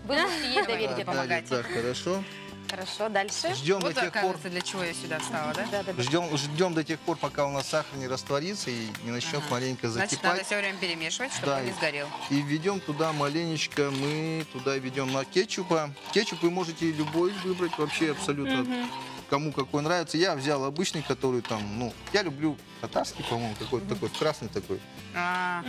[SPEAKER 1] Вы можете ей доверить
[SPEAKER 3] Давай,
[SPEAKER 1] это.
[SPEAKER 3] помогай.
[SPEAKER 5] Да, хорошо.
[SPEAKER 1] Хорошо, дальше.
[SPEAKER 5] Ждем
[SPEAKER 3] Вот
[SPEAKER 5] до тех пор.
[SPEAKER 3] оказывается, для чего я сюда встала, да?
[SPEAKER 1] Да.
[SPEAKER 5] Ждем до тех пор, пока у нас сахар не растворится и не начнет маленько
[SPEAKER 3] Значит, надо
[SPEAKER 5] закипать.
[SPEAKER 3] все время перемешивать, чтобы
[SPEAKER 5] Да,
[SPEAKER 3] он не сгорел.
[SPEAKER 5] И введем туда маленечко, мы туда введем на кетчупа. Кетчуп вы можете любой выбрать, вообще абсолютно кому какой нравится. Я взял обычный, который там, ну, я люблю татарский, по-моему, какой-то такой, красный такой.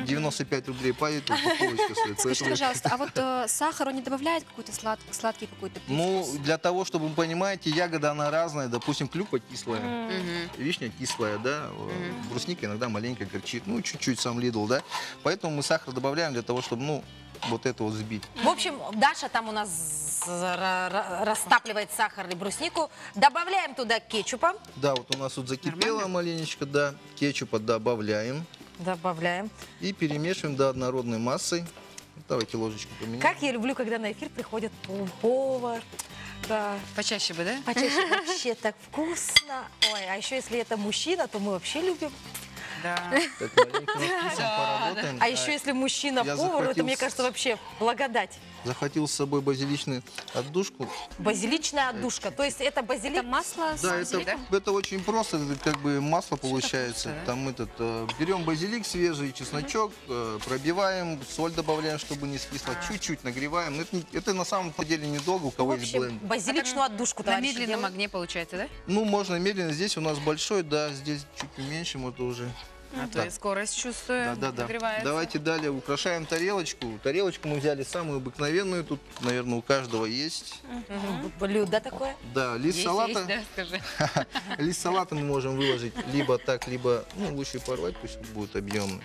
[SPEAKER 5] 95 рублей по эту упаковочка стоит.
[SPEAKER 2] Скажите,
[SPEAKER 5] Поэтому-
[SPEAKER 2] пожалуйста, а вот сахар, он не добавляет какой-то сладкий какой-то
[SPEAKER 5] Ну,
[SPEAKER 2] привкус?
[SPEAKER 5] для того, чтобы вы понимаете, ягода она разная. Допустим, клюква кислая,
[SPEAKER 3] Мгм.
[SPEAKER 5] вишня кислая, да, брусника иногда маленько горчит, ну, чуть-чуть сам Lidl, да. Поэтому мы сахар добавляем для того, чтобы, ну, вот это вот сбить.
[SPEAKER 1] В общем, Даша там у нас растапливает сахар и бруснику. Добавляем туда кетчупа.
[SPEAKER 5] Да, вот у нас тут закипело маленечко, да, кетчупа добавляем
[SPEAKER 1] Добавляем.
[SPEAKER 5] и перемешиваем до однородной массы. Давайте ложечку поменяем.
[SPEAKER 1] Как я люблю, когда на эфир приходит повар. Да.
[SPEAKER 3] Почаще бы, да?
[SPEAKER 1] Почаще вообще так вкусно. Ой, а еще если это мужчина, то мы вообще любим.
[SPEAKER 3] Да.
[SPEAKER 5] Так, маленько над вкусом поработаем.
[SPEAKER 1] А еще если мужчина
[SPEAKER 5] Я
[SPEAKER 1] повар, это,
[SPEAKER 5] захватил
[SPEAKER 1] мне кажется, вообще благодать.
[SPEAKER 5] Захватил с собой базиличную отдушку.
[SPEAKER 1] Базиличная отдушка. То есть это базилик.
[SPEAKER 2] Это масло с
[SPEAKER 5] Да,
[SPEAKER 2] базиликом?
[SPEAKER 5] это очень просто, это как бы масло получается.
[SPEAKER 3] вкусно, да?
[SPEAKER 5] Там берем базилик свежий, чесночок, пробиваем, соль добавляем, чтобы не скисло, чуть-чуть нагреваем. Это на самом деле недолго, у
[SPEAKER 1] В
[SPEAKER 5] кого есть
[SPEAKER 1] общем,
[SPEAKER 5] блендер.
[SPEAKER 1] базиличную отдушку,
[SPEAKER 3] На
[SPEAKER 1] товарищи,
[SPEAKER 3] медленном
[SPEAKER 1] делаем.
[SPEAKER 3] огне получается, да?
[SPEAKER 5] Ну, можно медленно. Здесь у нас большой, да, здесь чуть меньше, вот уже.
[SPEAKER 3] А то я скорость чувствую,
[SPEAKER 5] Да.
[SPEAKER 3] нагревается.
[SPEAKER 5] Давайте далее украшаем тарелочку. Тарелочку мы взяли самую обыкновенную, тут, наверное, у каждого есть.
[SPEAKER 1] Блюдо такое.
[SPEAKER 5] Да, лист
[SPEAKER 3] Есть,
[SPEAKER 5] салата.
[SPEAKER 3] есть, да, скажи.
[SPEAKER 5] Лист салата мы можем выложить либо так, либо, ну, лучше порвать, пусть будет объемный.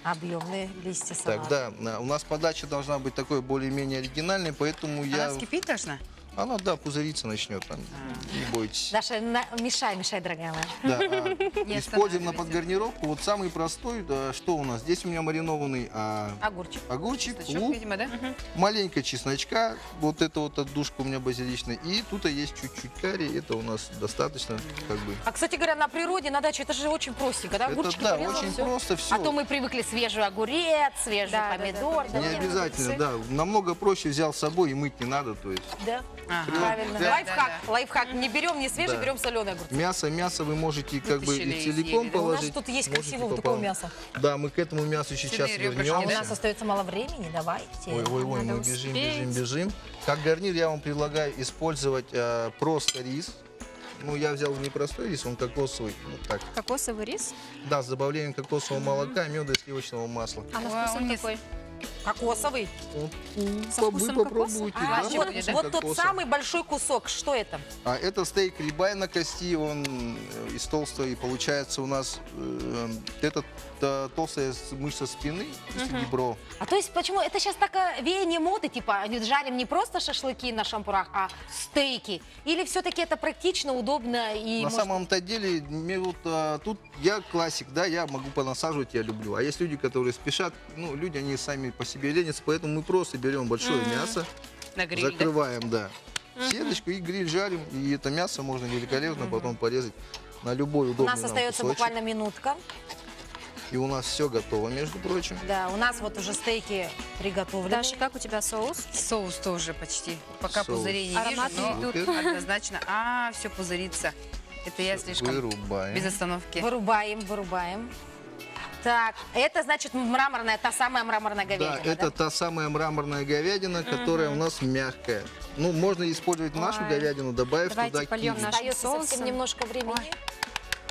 [SPEAKER 1] Объемные листья
[SPEAKER 5] Так,
[SPEAKER 1] салата.
[SPEAKER 5] да, у нас подача должна быть такой более-менее оригинальной, поэтому
[SPEAKER 3] Она
[SPEAKER 5] я...
[SPEAKER 3] вскипеть должна?
[SPEAKER 5] Она, да, пузыриться начнет, там, не бойтесь.
[SPEAKER 1] Даша, мешай, дорогая моя.
[SPEAKER 5] Да,
[SPEAKER 3] Не
[SPEAKER 5] используем на
[SPEAKER 3] останавливайся.
[SPEAKER 5] подгарнировку. Вот самый простой, да, что у нас? Здесь у меня маринованный
[SPEAKER 1] Огурчик.
[SPEAKER 5] огурчик,
[SPEAKER 3] Чесночок,
[SPEAKER 5] лук,
[SPEAKER 3] видимо, да?
[SPEAKER 5] маленько чесночка, вот это вот отдушка у меня базиличная. И тут есть чуть-чуть карри, это у нас достаточно, как бы.
[SPEAKER 1] А, кстати говоря, на природе, на даче, это же очень простенько, да?
[SPEAKER 5] Это,
[SPEAKER 1] Огурчики
[SPEAKER 5] да,
[SPEAKER 1] порезал,
[SPEAKER 5] очень
[SPEAKER 1] всё.
[SPEAKER 5] просто все.
[SPEAKER 1] А то мы привыкли свежий огурец, свежий
[SPEAKER 2] Да, да,
[SPEAKER 1] помидор.
[SPEAKER 2] да,
[SPEAKER 5] Не
[SPEAKER 2] да.
[SPEAKER 5] обязательно, да. Намного проще взял с собой и мыть не надо, то есть.
[SPEAKER 1] Да,
[SPEAKER 3] Ага.
[SPEAKER 1] правильно.
[SPEAKER 5] Да,
[SPEAKER 1] Лайфхак,
[SPEAKER 3] да,
[SPEAKER 1] лайфхак. Не берем не свежий,
[SPEAKER 5] Да.
[SPEAKER 1] берем соленый огурец.
[SPEAKER 5] Мясо вы можете как бы
[SPEAKER 3] Вытащили
[SPEAKER 5] и
[SPEAKER 3] и
[SPEAKER 5] целиком
[SPEAKER 3] съели, да?
[SPEAKER 1] У нас
[SPEAKER 5] положить.
[SPEAKER 1] тут есть
[SPEAKER 5] можете
[SPEAKER 1] красивого такого
[SPEAKER 5] пополам.
[SPEAKER 1] мяса.
[SPEAKER 5] Да, мы к этому мясу сейчас
[SPEAKER 3] Филе ребрышки,
[SPEAKER 1] А у
[SPEAKER 5] вернемся.
[SPEAKER 1] нас остается мало времени, давайте.
[SPEAKER 5] Ой,
[SPEAKER 2] Надо
[SPEAKER 5] мы бежим,
[SPEAKER 2] успеть.
[SPEAKER 5] бежим. Как гарнир я вам предлагаю использовать просто рис. Ну, я взял не простой рис, он кокосовый. Вот так.
[SPEAKER 2] Кокосовый рис.
[SPEAKER 5] Да, с добавлением кокосового молока, меда и сливочного масла.
[SPEAKER 2] А на
[SPEAKER 3] Ой,
[SPEAKER 2] вкус он
[SPEAKER 3] он не
[SPEAKER 2] какой?
[SPEAKER 1] Кокосовый.
[SPEAKER 5] Вот,
[SPEAKER 2] Со
[SPEAKER 5] вы
[SPEAKER 2] вкусом
[SPEAKER 5] попробуйте.
[SPEAKER 1] А,
[SPEAKER 5] да,
[SPEAKER 1] вот,
[SPEAKER 5] со вкусом
[SPEAKER 1] вот тот
[SPEAKER 5] кокоса.
[SPEAKER 1] самый большой кусок. Что это?
[SPEAKER 5] А это стейк рибай на кости, он из толстой, и получается у нас это толстая мышца спины, ребро.
[SPEAKER 1] А то есть почему? Это сейчас такое веяние моды, типа жарим не просто шашлыки на шампурах, а стейки. Или все-таки это практично, удобно и
[SPEAKER 5] На
[SPEAKER 1] может-
[SPEAKER 5] самом-то деле, мне вот, тут я классик, да, я могу понасаживать, я люблю. А есть люди, которые спешат, ну, люди, они сами по себе ленятся, поэтому мы просто берем большое мясо,
[SPEAKER 3] На гриль, да?
[SPEAKER 5] закрываем, да, сеточку и гриль жарим, и это мясо можно великолепно потом порезать на любой
[SPEAKER 1] У
[SPEAKER 5] удобный
[SPEAKER 1] нас
[SPEAKER 5] нам
[SPEAKER 1] остается
[SPEAKER 5] кусочек.
[SPEAKER 1] буквально минутка.
[SPEAKER 5] И у нас все готово, между прочим.
[SPEAKER 1] Да, у нас вот уже стейки приготовлены.
[SPEAKER 2] Даша, как у тебя соус?
[SPEAKER 3] Соус тоже почти. Пока
[SPEAKER 5] Соус.
[SPEAKER 3] пузырей не
[SPEAKER 2] Ароматы
[SPEAKER 3] вижу, но
[SPEAKER 2] идут.
[SPEAKER 3] однозначно. Все пузырится. Это я слишком
[SPEAKER 5] Вырубаем.
[SPEAKER 3] без остановки.
[SPEAKER 1] Вырубаем. Так, это значит мраморная, та самая мраморная
[SPEAKER 5] Да,
[SPEAKER 1] говядина,
[SPEAKER 5] это та самая мраморная говядина, которая у нас мягкая. Ну, можно использовать нашу
[SPEAKER 2] Ой.
[SPEAKER 5] говядину, добавив
[SPEAKER 2] Давайте
[SPEAKER 5] туда
[SPEAKER 2] польем
[SPEAKER 5] киви.
[SPEAKER 2] наш
[SPEAKER 1] Остается
[SPEAKER 2] соусом.
[SPEAKER 1] совсем немножко времени.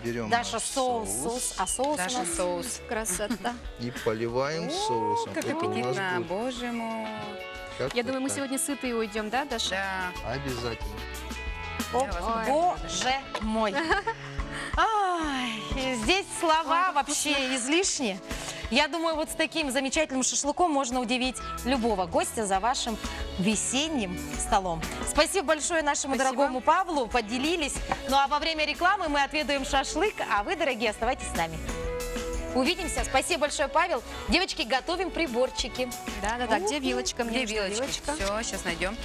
[SPEAKER 5] Берем
[SPEAKER 1] Даша,
[SPEAKER 5] наш
[SPEAKER 1] соус. А соус у
[SPEAKER 3] Даша
[SPEAKER 1] нас...
[SPEAKER 3] соус.
[SPEAKER 2] Красота.
[SPEAKER 5] и поливаем соусом.
[SPEAKER 3] Как
[SPEAKER 5] Это у нас
[SPEAKER 3] аппетитно,
[SPEAKER 5] будет
[SPEAKER 3] боже мой.
[SPEAKER 5] как-то
[SPEAKER 2] Я думаю, мы
[SPEAKER 5] так.
[SPEAKER 2] сегодня сытые уйдем, да, Даша?
[SPEAKER 3] Да.
[SPEAKER 5] Обязательно.
[SPEAKER 1] О,
[SPEAKER 3] Я вас
[SPEAKER 1] боже мой. Ай, здесь слова вообще излишни. Я думаю, вот с таким замечательным шашлыком можно удивить любого гостя за вашим весенним столом. Спасибо большое нашему
[SPEAKER 2] Спасибо.
[SPEAKER 1] дорогому Павлу, поделились. Ну а во время рекламы мы отведаем шашлык, а вы, дорогие, оставайтесь с нами. Увидимся. Спасибо большое, Павел. Девочки, готовим приборчики.
[SPEAKER 2] Да. Где вилочка? Мне
[SPEAKER 3] Где
[SPEAKER 2] нужна
[SPEAKER 3] вилочки? Все, сейчас найдем.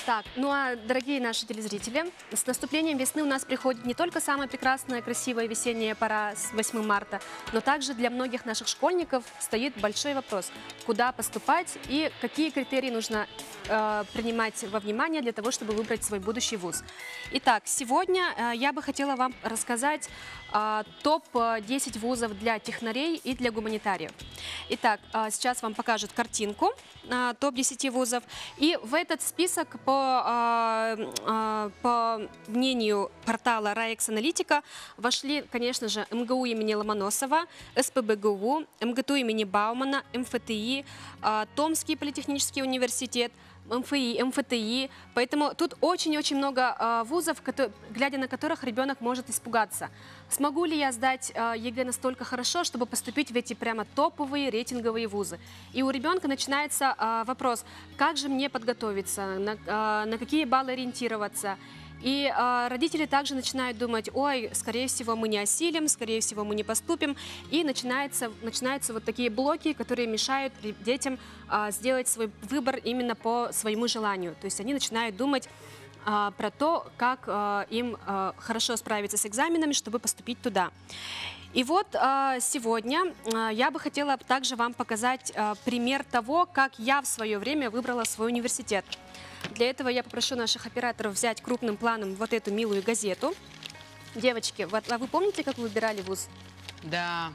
[SPEAKER 2] Так, ну а, дорогие наши телезрители, с наступлением весны у нас приходит не только самая прекрасная, красивая весенняя пора с 8 марта, но также для многих наших школьников стоит большой вопрос, куда поступать и какие критерии нужно принимать во внимание для того, чтобы выбрать свой будущий вуз. Итак, сегодня я бы хотела вам рассказать топ-10 вузов для технарей и для гуманитариев. Итак, сейчас вам покажут картинку топ-10 вузов. И в этот список, по мнению портала РАЭКС Аналитика, вошли, конечно же, МГУ имени Ломоносова, СПбГУ, МГТУ имени Баумана, МФТИ, Томский политехнический университет, МФИ, МФТИ. Поэтому тут очень-очень много вузов, глядя на которых ребенок может испугаться. Смогу ли я сдать ЕГЭ настолько хорошо, чтобы поступить в эти прямо топовые рейтинговые вузы? И у ребенка начинается вопрос, как же мне подготовиться, на какие баллы ориентироваться. И родители также начинают думать, ой, скорее всего, мы не осилим, скорее всего, мы не поступим. И начинаются вот такие блоки, которые мешают детям сделать свой выбор именно по своему желанию. То есть они начинают думать про то, как им хорошо справиться с экзаменами, чтобы поступить туда. И вот сегодня я бы хотела также вам показать пример того, как я в свое время выбрала свой университет. Для этого я попрошу наших операторов взять крупным планом вот эту милую газету. Девочки, а вы помните, как вы выбирали вуз?
[SPEAKER 3] Да.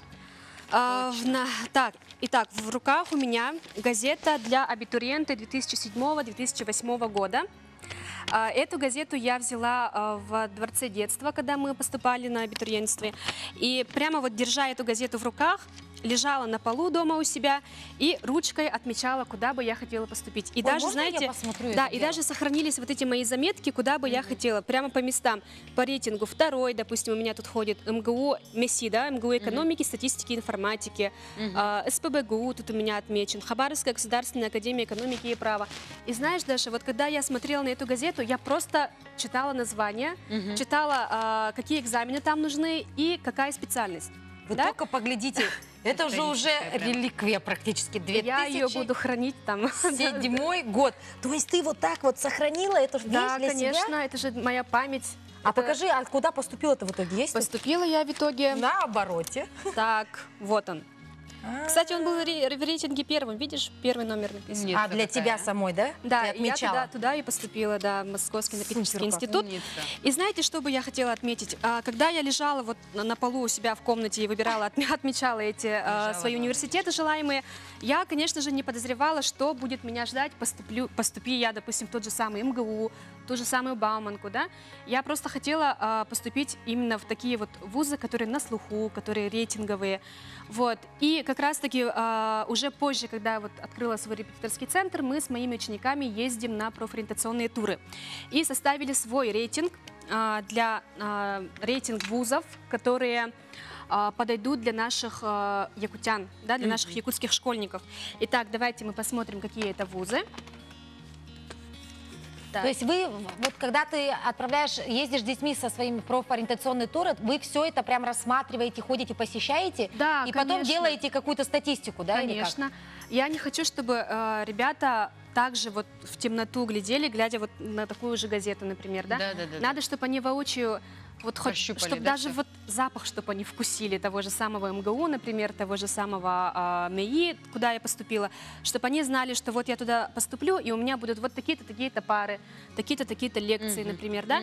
[SPEAKER 2] Итак, в руках у меня газета для абитуриента 2007-2008 года. Эту газету я взяла в Дворце детства, когда мы поступали на абитуриентстве. И прямо вот держа эту газету в руках, лежала на полу дома у себя и ручкой отмечала, куда бы я хотела поступить. И
[SPEAKER 1] Ой,
[SPEAKER 2] даже,
[SPEAKER 1] можно я
[SPEAKER 2] знаете,
[SPEAKER 1] посмотрю
[SPEAKER 2] да,
[SPEAKER 1] это
[SPEAKER 2] и
[SPEAKER 1] дело?
[SPEAKER 2] даже сохранились вот эти мои заметки, куда бы я хотела, прямо по местам, по рейтингу. Второй, допустим, у меня тут ходит МГУ МЕСИ, да, МГУ экономики, статистики, информатики, СПбГУ тут у меня отмечен, Хабаровская государственная академия экономики и права. И знаешь, Даша, вот когда я смотрела на эту газету, я просто читала название, читала, какие экзамены там нужны и какая специальность.
[SPEAKER 1] Вы
[SPEAKER 2] Да?
[SPEAKER 1] только поглядите, это же уже реликвия практически.
[SPEAKER 2] Я ее буду хранить там.
[SPEAKER 1] 2007 год. То есть ты вот так вот сохранила эту вещь
[SPEAKER 2] Да,
[SPEAKER 1] для
[SPEAKER 2] конечно,
[SPEAKER 1] себя?
[SPEAKER 2] это же моя память.
[SPEAKER 1] А
[SPEAKER 2] Это-
[SPEAKER 1] покажи, а куда поступила-то в итоге? Есть? тут?
[SPEAKER 2] Поступила я в итоге.
[SPEAKER 1] На обороте.
[SPEAKER 2] Так, вот он. Кстати, он был в рейтинге первым, видишь, первый номер написан.
[SPEAKER 3] Нет.
[SPEAKER 1] А для
[SPEAKER 3] какая.
[SPEAKER 1] тебя самой, да?
[SPEAKER 2] Да,
[SPEAKER 1] Ты
[SPEAKER 2] и я
[SPEAKER 1] отмечала?
[SPEAKER 2] туда и поступила, да, в Московский энергетический
[SPEAKER 1] Супер, как
[SPEAKER 2] институт.
[SPEAKER 3] Умница.
[SPEAKER 2] И знаете, что бы я хотела отметить? Когда я лежала вот на полу у себя в комнате и выбирала, отмечала эти свои
[SPEAKER 3] да.
[SPEAKER 2] университеты желаемые, я, конечно же, не подозревала, что будет меня ждать, поступи я, допустим, в тот же самый МГУ, в ту же самую Бауманку, да. Я просто хотела поступить именно в такие вот вузы, которые на слуху, которые рейтинговые, вот. И как раз-таки уже позже, когда вот открыла свой репетиторский центр, мы с моими учениками ездим на профориентационные туры и составили свой рейтинг рейтинг вузов, которые подойдут для наших якутян, да, для наших якутских школьников. Итак, давайте мы посмотрим, какие это вузы. Так.
[SPEAKER 1] То есть вы, вот когда ты ездишь с детьми со своими профориентационные туры, вы все это прям рассматриваете, ходите, посещаете?
[SPEAKER 2] Да,
[SPEAKER 1] И потом
[SPEAKER 2] конечно.
[SPEAKER 1] делаете какую-то статистику, да? или как?
[SPEAKER 2] Конечно. Я не хочу, чтобы ребята также вот в темноту глядели, глядя вот на такую же газету, например, да?
[SPEAKER 3] Да-да-да.
[SPEAKER 2] Надо, чтобы они воочию, вот хоть,
[SPEAKER 3] Прощупали,
[SPEAKER 2] чтобы
[SPEAKER 3] да,
[SPEAKER 2] даже
[SPEAKER 3] всё?
[SPEAKER 2] вот запах, чтобы они вкусили того же самого МГУ, например, того же самого МИИ, куда я поступила, чтобы они знали, что вот я туда поступлю, и у меня будут вот такие-то, такие-то пары, такие-то, такие-то лекции, например, да?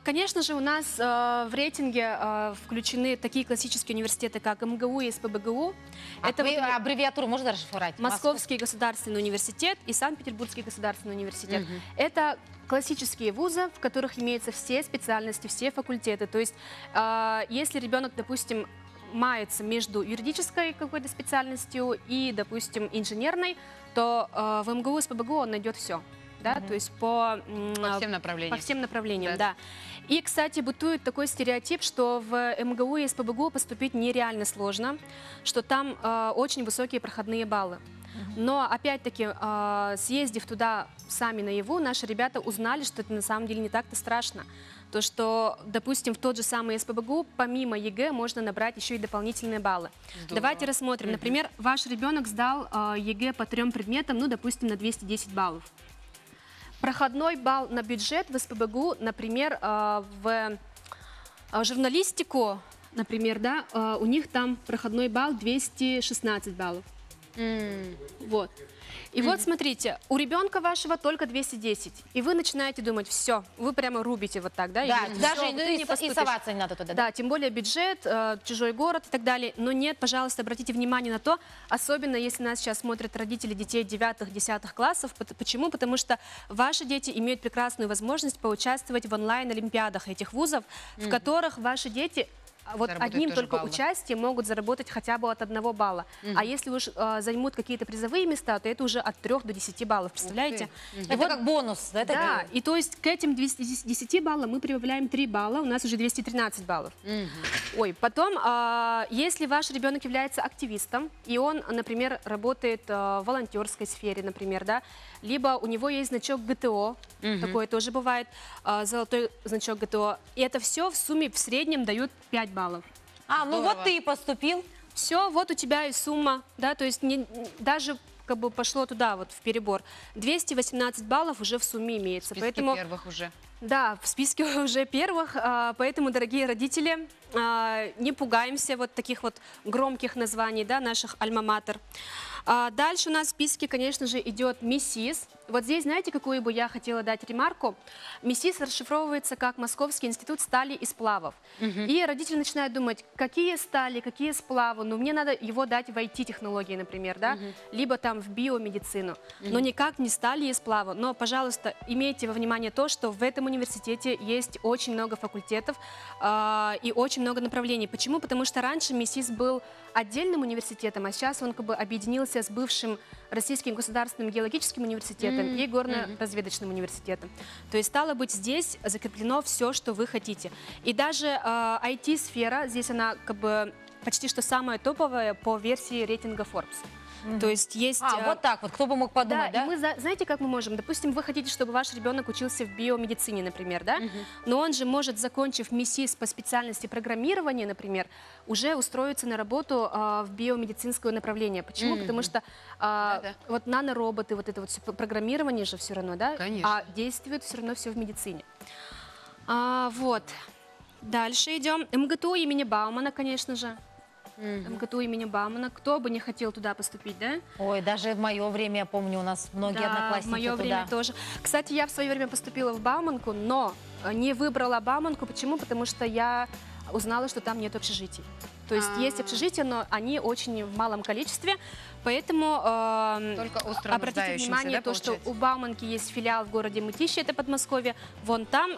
[SPEAKER 2] Конечно же, у нас в рейтинге включены такие классические университеты, как МГУ и СПбГУ. Это вот
[SPEAKER 1] Аббревиатуру можно расшифровать?
[SPEAKER 2] Московский государственный университет и Санкт-Петербургский государственный университет. Это классические вузы, в которых имеются все специальности, все факультеты. То есть, если ребенок, допустим, мается между юридической какой-то специальностью и, допустим, инженерной, то в МГУ и СПбГУ он найдет все. Да, то есть
[SPEAKER 3] По всем направлениям.
[SPEAKER 2] по всем направлениям,
[SPEAKER 3] Да.
[SPEAKER 2] да. И, кстати, бытует такой стереотип, что в МГУ и СПбГУ поступить нереально сложно, что там очень высокие проходные баллы. Но, опять-таки, съездив туда сами наяву, наши ребята узнали, что это на самом деле не так-то страшно. То, что, допустим, в тот же самый СПбГУ, помимо ЕГЭ, можно набрать еще и дополнительные баллы.
[SPEAKER 3] Здорово.
[SPEAKER 2] Давайте рассмотрим. Например, ваш ребенок сдал ЕГЭ по 3 предметам, ну, допустим, на 210 баллов. Проходной балл на бюджет в СПбГУ, например, в журналистику, например, да, у них там проходной балл 216 баллов. Вот. И вот смотрите, у ребенка вашего только 210, и вы начинаете думать, все, вы прямо рубите вот так, да? и
[SPEAKER 1] Да,
[SPEAKER 2] говорите,
[SPEAKER 1] даже
[SPEAKER 2] «Всё, ты не
[SPEAKER 1] и
[SPEAKER 2] поступишь».
[SPEAKER 1] соваться не надо туда, да?
[SPEAKER 2] Да, тем более бюджет, чужой город и так далее. Но нет, пожалуйста, обратите внимание на то, особенно если нас сейчас смотрят родители детей 9-10 классов. Почему? Потому что ваши дети имеют прекрасную возможность поучаствовать в онлайн-олимпиадах этих вузов, в которых ваши дети вот
[SPEAKER 3] Заработают
[SPEAKER 2] одним
[SPEAKER 3] тоже
[SPEAKER 2] только
[SPEAKER 3] баллы.
[SPEAKER 2] участием могут заработать хотя бы от 1 балла. А если уж займут какие-то призовые места, то это уже от 3 до 10 баллов, представляете?
[SPEAKER 1] Это как бонус, да?
[SPEAKER 2] Да, и то есть к этим 210 баллам мы прибавляем 3 балла, у нас уже 213 баллов. Ой, потом, если ваш ребенок является активистом, и он, например, работает в волонтерской сфере, например, да, либо у него есть значок ГТО, такое тоже бывает, золотой значок ГТО, и это все в сумме в среднем дают 5 баллов.
[SPEAKER 1] А, ну
[SPEAKER 3] Здорово.
[SPEAKER 1] вот ты и поступил.
[SPEAKER 2] Все, вот у тебя и сумма, да, то есть даже как бы пошло туда вот в перебор. 218 баллов уже в сумме имеется.
[SPEAKER 3] Списки
[SPEAKER 2] Поэтому,
[SPEAKER 3] первых уже.
[SPEAKER 2] да, в списке уже первых, поэтому, дорогие родители, не пугаемся вот таких вот громких названий, да, наших альма-матер. Дальше у нас в списке, конечно же, идет МИСИС. Вот здесь, знаете, какую бы я хотела дать ремарку? МИСИС расшифровывается как Московский институт стали и сплавов. И родители начинают думать, какие стали, какие сплавы, ну мне надо его дать в IT-технологии, например, да, либо там в биомедицину, но никак не стали и сплавы. Но, пожалуйста, имейте во внимание то, что в этом университете есть очень много факультетов и очень много направлений. Почему? Потому что раньше МИСИС был отдельным университетом, а сейчас он как бы объединился с бывшим Российским государственным геологическим университетом и горно-разведочным университетом. То есть, стало быть, здесь закреплено все, что вы хотите. И даже IT-сфера, здесь она как бы почти что самая топовая по версии рейтинга Forbes. То есть есть...
[SPEAKER 1] вот так вот, кто бы мог подумать, да?
[SPEAKER 2] И мы, знаете, как мы можем? Допустим, вы хотите, чтобы ваш ребенок учился в биомедицине, например, да? Но он же может, закончив МИСИС по специальности программирования, например, уже устроиться на работу в биомедицинское направление. Почему? Потому что вот нанороботы, вот это вот всё программирование же все равно, да?
[SPEAKER 3] Конечно.
[SPEAKER 2] А действует все равно все в медицине. Вот. Дальше идем. МГТУ имени Баумана, конечно же. МГТУ имени Баумана. Кто бы не хотел туда поступить, да?
[SPEAKER 1] Ой, даже в мое время, я помню, у нас многие
[SPEAKER 2] Да,
[SPEAKER 1] одноклассники
[SPEAKER 2] в мое
[SPEAKER 1] туда.
[SPEAKER 2] время тоже. Кстати, я в свое время поступила в Бауманку, но не выбрала Бауманку. Почему? Потому что я узнала, что там нет общежитий. То есть есть общежития, но они очень в малом количестве. Поэтому
[SPEAKER 3] Только остро
[SPEAKER 2] обратите
[SPEAKER 3] нуждающимся,
[SPEAKER 2] внимание,
[SPEAKER 3] да,
[SPEAKER 2] то, что
[SPEAKER 3] получается?
[SPEAKER 2] у Бауманки есть филиал в городе Мытищи, это Подмосковье. Вон там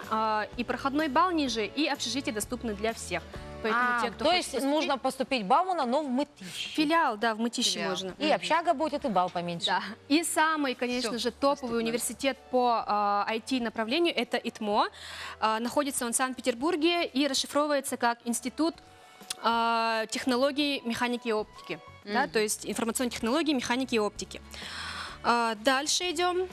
[SPEAKER 2] и проходной балл ниже, и общежития доступны для всех. Поэтому те, кто
[SPEAKER 1] то
[SPEAKER 2] хочет
[SPEAKER 1] есть
[SPEAKER 2] поступить-
[SPEAKER 1] нужно поступить в Баумана, но в Мытищи.
[SPEAKER 2] Филиал, да, в Мытищи
[SPEAKER 3] Филиал.
[SPEAKER 2] можно.
[SPEAKER 1] И общага будет, и балл поменьше.
[SPEAKER 2] Да. И самый, конечно
[SPEAKER 3] Всё
[SPEAKER 2] же, топовый
[SPEAKER 3] доступно.
[SPEAKER 2] университет по IT-направлению – это ИТМО. Находится он в Санкт-Петербурге и расшифровывается как Институт технологий механики и оптики. Да, то есть информационные технологии, механики и оптики. Дальше идем.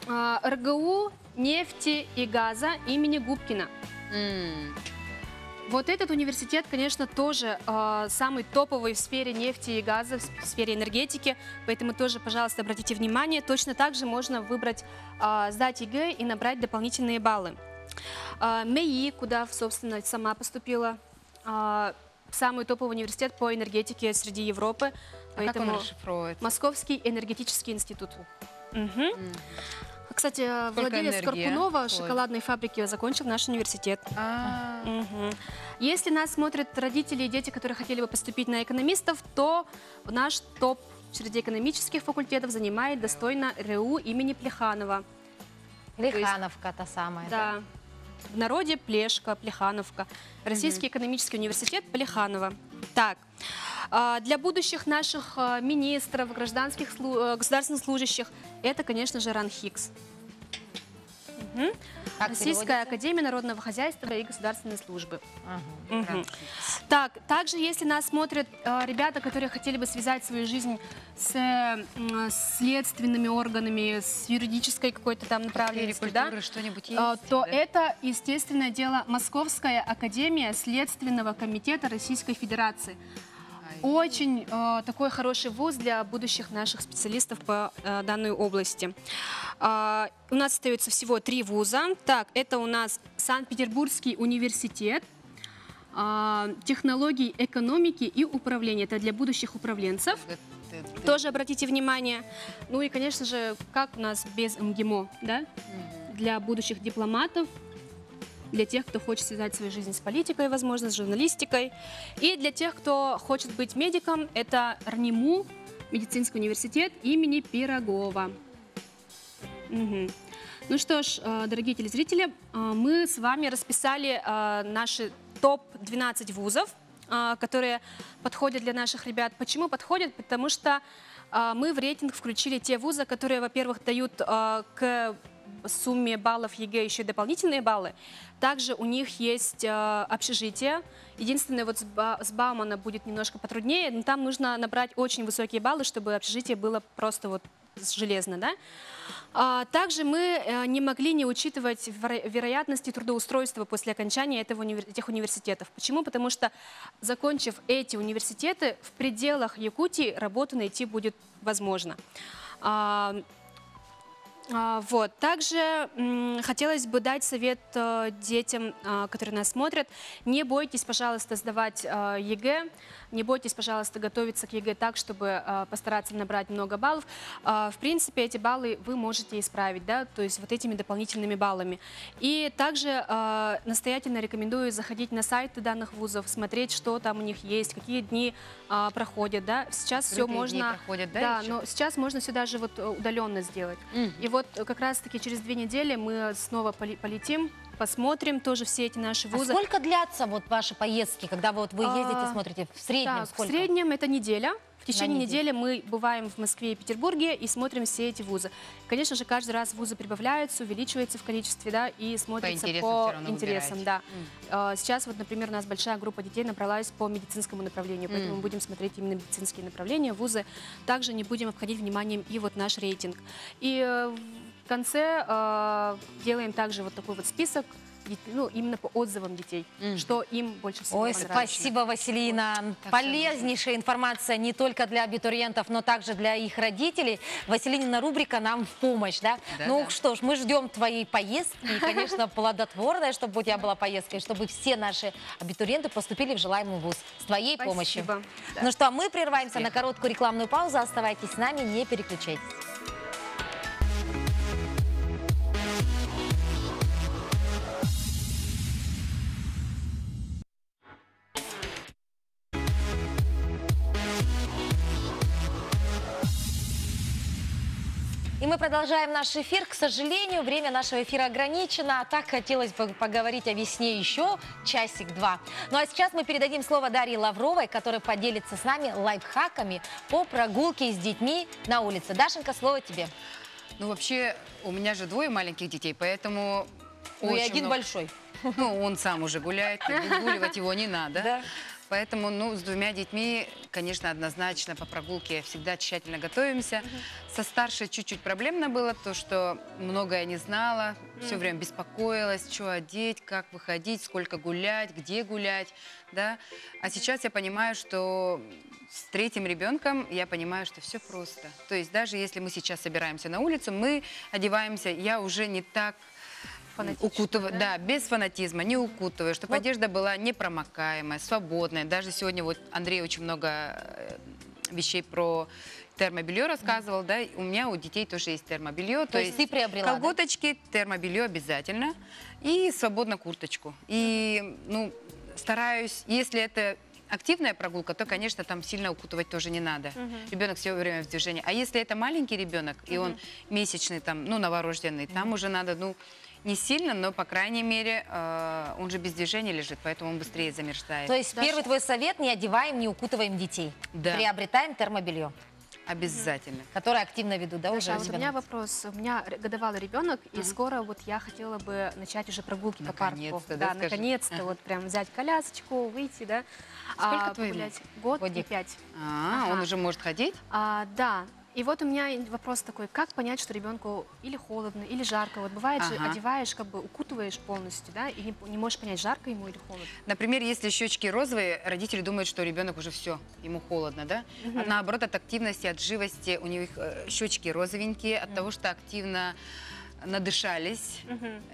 [SPEAKER 2] РГУ нефти и газа имени Губкина. Вот этот университет, конечно, тоже самый топовый в сфере нефти и газа, в сфере энергетики, поэтому тоже, пожалуйста, обратите внимание. Точно так же можно выбрать, сдать ЕГЭ и набрать дополнительные баллы. МЭИ, куда, собственно, сама поступила, самый топовый университет по энергетике среди Европы.
[SPEAKER 3] А как он
[SPEAKER 2] Поэтому
[SPEAKER 3] расшифровывается?
[SPEAKER 2] Московский энергетический институт. Кстати, владелец
[SPEAKER 3] энергия
[SPEAKER 2] Карпунова,
[SPEAKER 3] входит?
[SPEAKER 2] шоколадной фабрики, закончил наш университет. Если нас смотрят родители и дети, которые хотели бы поступить на экономистов, то наш топ среди экономических факультетов занимает достойно РУ имени Плеханова.
[SPEAKER 1] Плехановка та самая.
[SPEAKER 2] Да. В народе Плешка, Плехановка. Российский экономический университет Плеханова. Так. Для будущих наших министров, государственных служащих, это, конечно же, РАН Хикс.
[SPEAKER 1] Как
[SPEAKER 2] Российская
[SPEAKER 1] переводится?
[SPEAKER 2] академия народного хозяйства и государственной службы.
[SPEAKER 1] Ага.
[SPEAKER 2] Так, также, если нас смотрят ребята, которые хотели бы связать свою жизнь с следственными органами, с юридической какой-то там направленностью, да,
[SPEAKER 3] Культуры, что-нибудь есть?
[SPEAKER 2] то
[SPEAKER 3] да?
[SPEAKER 2] это, естественное дело, Московская академия Следственного комитета Российской Федерации. Очень такой хороший вуз для будущих наших специалистов по данной области. У нас остается всего 3 вуза. Так, это у нас Санкт-Петербургский университет технологий экономики и управления. Это для будущих управленцев. Тоже обратите внимание. Ну и, конечно же, как у нас без МГИМО, да? Для будущих дипломатов, для тех, кто хочет связать свою жизнь с политикой, возможно, с журналистикой. И для тех, кто хочет быть медиком, это РНИМУ, медицинский университет имени Пирогова. Ну что ж, дорогие телезрители, мы с вами расписали наши топ-12 вузов, которые подходят для наших ребят. Почему подходят? Потому что мы в рейтинг включили те вузы, которые, во-первых, дают к сумме баллов ЕГЭ еще и дополнительные баллы. Также у них есть общежитие. Единственное, вот с Баумана будет немножко потруднее, но там нужно набрать очень высокие баллы, чтобы общежитие было просто вот железно, да? Также мы не могли не учитывать вероятности трудоустройства после окончания этих университетов. Почему? Потому что, закончив эти университеты, в пределах Якутии работу найти будет возможно. Вот. Также хотелось бы дать совет детям, которые нас смотрят. Не бойтесь, пожалуйста, сдавать ЕГЭ. Не бойтесь, пожалуйста, готовиться к ЕГЭ так, чтобы постараться набрать много баллов. В принципе, эти баллы вы можете исправить, да, то есть вот этими дополнительными баллами. И также настоятельно рекомендую заходить на сайты данных вузов, смотреть, что там у них есть, какие дни проходят, да. Сейчас все
[SPEAKER 3] Открытые дни
[SPEAKER 2] можно...
[SPEAKER 3] проходят, да,
[SPEAKER 2] Да,
[SPEAKER 3] еще?
[SPEAKER 2] но сейчас можно все даже вот удаленно сделать. И вот как раз-таки через 2 недели мы снова полетим, посмотрим тоже все эти наши
[SPEAKER 1] А
[SPEAKER 2] вузы.
[SPEAKER 1] сколько длятся вот ваши поездки, когда вот вы ездите, смотрите? В среднем
[SPEAKER 2] Так,
[SPEAKER 1] сколько?
[SPEAKER 2] в среднем это неделя. В течение
[SPEAKER 1] неделю.
[SPEAKER 2] недели мы бываем в Москве и Петербурге и смотрим все эти вузы. Конечно же, каждый раз вузы прибавляются, увеличиваются в количестве, да, и смотрится
[SPEAKER 3] интересам
[SPEAKER 2] по
[SPEAKER 3] всё равно
[SPEAKER 2] интересам, да. Сейчас вот, например, у нас большая группа детей набралась по медицинскому направлению, поэтому мы будем смотреть именно медицинские направления, вузы. Также не будем обходить вниманием и вот наш рейтинг. И в конце делаем также вот такой вот список, ну, именно по отзывам детей, что им больше всего
[SPEAKER 1] Ой,
[SPEAKER 2] понравилось.
[SPEAKER 1] спасибо, Василина.
[SPEAKER 3] Так
[SPEAKER 1] Полезнейшая информация не только для абитуриентов, но также для их родителей. Василинина рубрика нам в помощь, да?
[SPEAKER 3] Да,
[SPEAKER 1] Ну
[SPEAKER 3] да.
[SPEAKER 1] что ж, мы ждем твоей поездки, и, конечно, плодотворная, чтобы у тебя была поездка, и чтобы все наши абитуриенты поступили в желаемый вуз с твоей помощью.
[SPEAKER 2] Спасибо.
[SPEAKER 1] Ну что, мы прерываемся на короткую рекламную паузу. Оставайтесь с нами, не переключайтесь. И мы продолжаем наш эфир. К сожалению, время нашего эфира ограничено. А так хотелось бы поговорить о весне еще часик-два. Ну а сейчас мы передадим слово Дарье Лавровой, которая поделится с нами лайфхаками по прогулке с детьми на улице. Дашенька, слово тебе.
[SPEAKER 3] Ну, вообще, у меня же 2 маленьких детей, поэтому...
[SPEAKER 1] Ну и
[SPEAKER 3] очень
[SPEAKER 1] один
[SPEAKER 3] много-
[SPEAKER 1] большой.
[SPEAKER 3] Ну, он сам уже гуляет, выгуливать его не надо.
[SPEAKER 1] Да.
[SPEAKER 3] Поэтому, ну, с 2 детьми, конечно, однозначно по прогулке всегда тщательно готовимся. Со старшей чуть-чуть проблемно было, то, что многое не знала, все время беспокоилась, что одеть, как выходить, сколько гулять, где гулять, да. А сейчас я понимаю, что с 3-м ребенком я понимаю, что все просто. То есть даже если мы сейчас собираемся на улицу, мы одеваемся, я уже не так...
[SPEAKER 2] Фанатично,
[SPEAKER 3] Да, без фанатизма, не укутывая, чтобы одежда была непромокаемая, свободная. Даже сегодня вот Андрей очень много вещей про термобелье рассказывал, да, у меня у детей тоже есть термобелье.
[SPEAKER 1] То есть ты приобрела, да?
[SPEAKER 3] Колготочки, термобелье обязательно и свободно курточку. И, ну, стараюсь, если это активная прогулка, то, конечно, там сильно укутывать тоже не надо. Ребенок все время в движении. А если это маленький ребенок, и он месячный, там, ну, новорожденный, там уже надо, ну, не сильно, но, по крайней мере, он же без движения лежит, поэтому он быстрее замерзает.
[SPEAKER 1] То есть первый твой совет: не одеваем, не укутываем детей.
[SPEAKER 3] Да.
[SPEAKER 1] Приобретаем термобелье,
[SPEAKER 3] Обязательно.
[SPEAKER 1] которое активно ведут, да, уже
[SPEAKER 2] Даша, а
[SPEAKER 1] у
[SPEAKER 2] вот у
[SPEAKER 1] тебя
[SPEAKER 2] меня
[SPEAKER 1] на улице?
[SPEAKER 2] вопрос. У меня годовалый ребенок, и скоро вот я хотела бы начать уже прогулки по парку.
[SPEAKER 3] Наконец-то, да, скажи?
[SPEAKER 2] наконец-то, вот прям взять колясочку, выйти, да.
[SPEAKER 3] Сколько твоему?
[SPEAKER 2] погулять. Год и
[SPEAKER 1] Годик.
[SPEAKER 2] 5.
[SPEAKER 3] Он
[SPEAKER 2] Ага.
[SPEAKER 3] уже может ходить?
[SPEAKER 2] Да. И вот у меня вопрос такой: как понять, что ребенку или холодно, или жарко? Вот бывает же,
[SPEAKER 3] Ага.
[SPEAKER 2] одеваешь, как бы укутываешь полностью, да, и не можешь понять, жарко ему или холодно.
[SPEAKER 3] Например, если щечки розовые, родители думают, что ребенок уже все, ему холодно, да? А наоборот, от активности, от живости у них щечки розовенькие, от того, что активно надышались.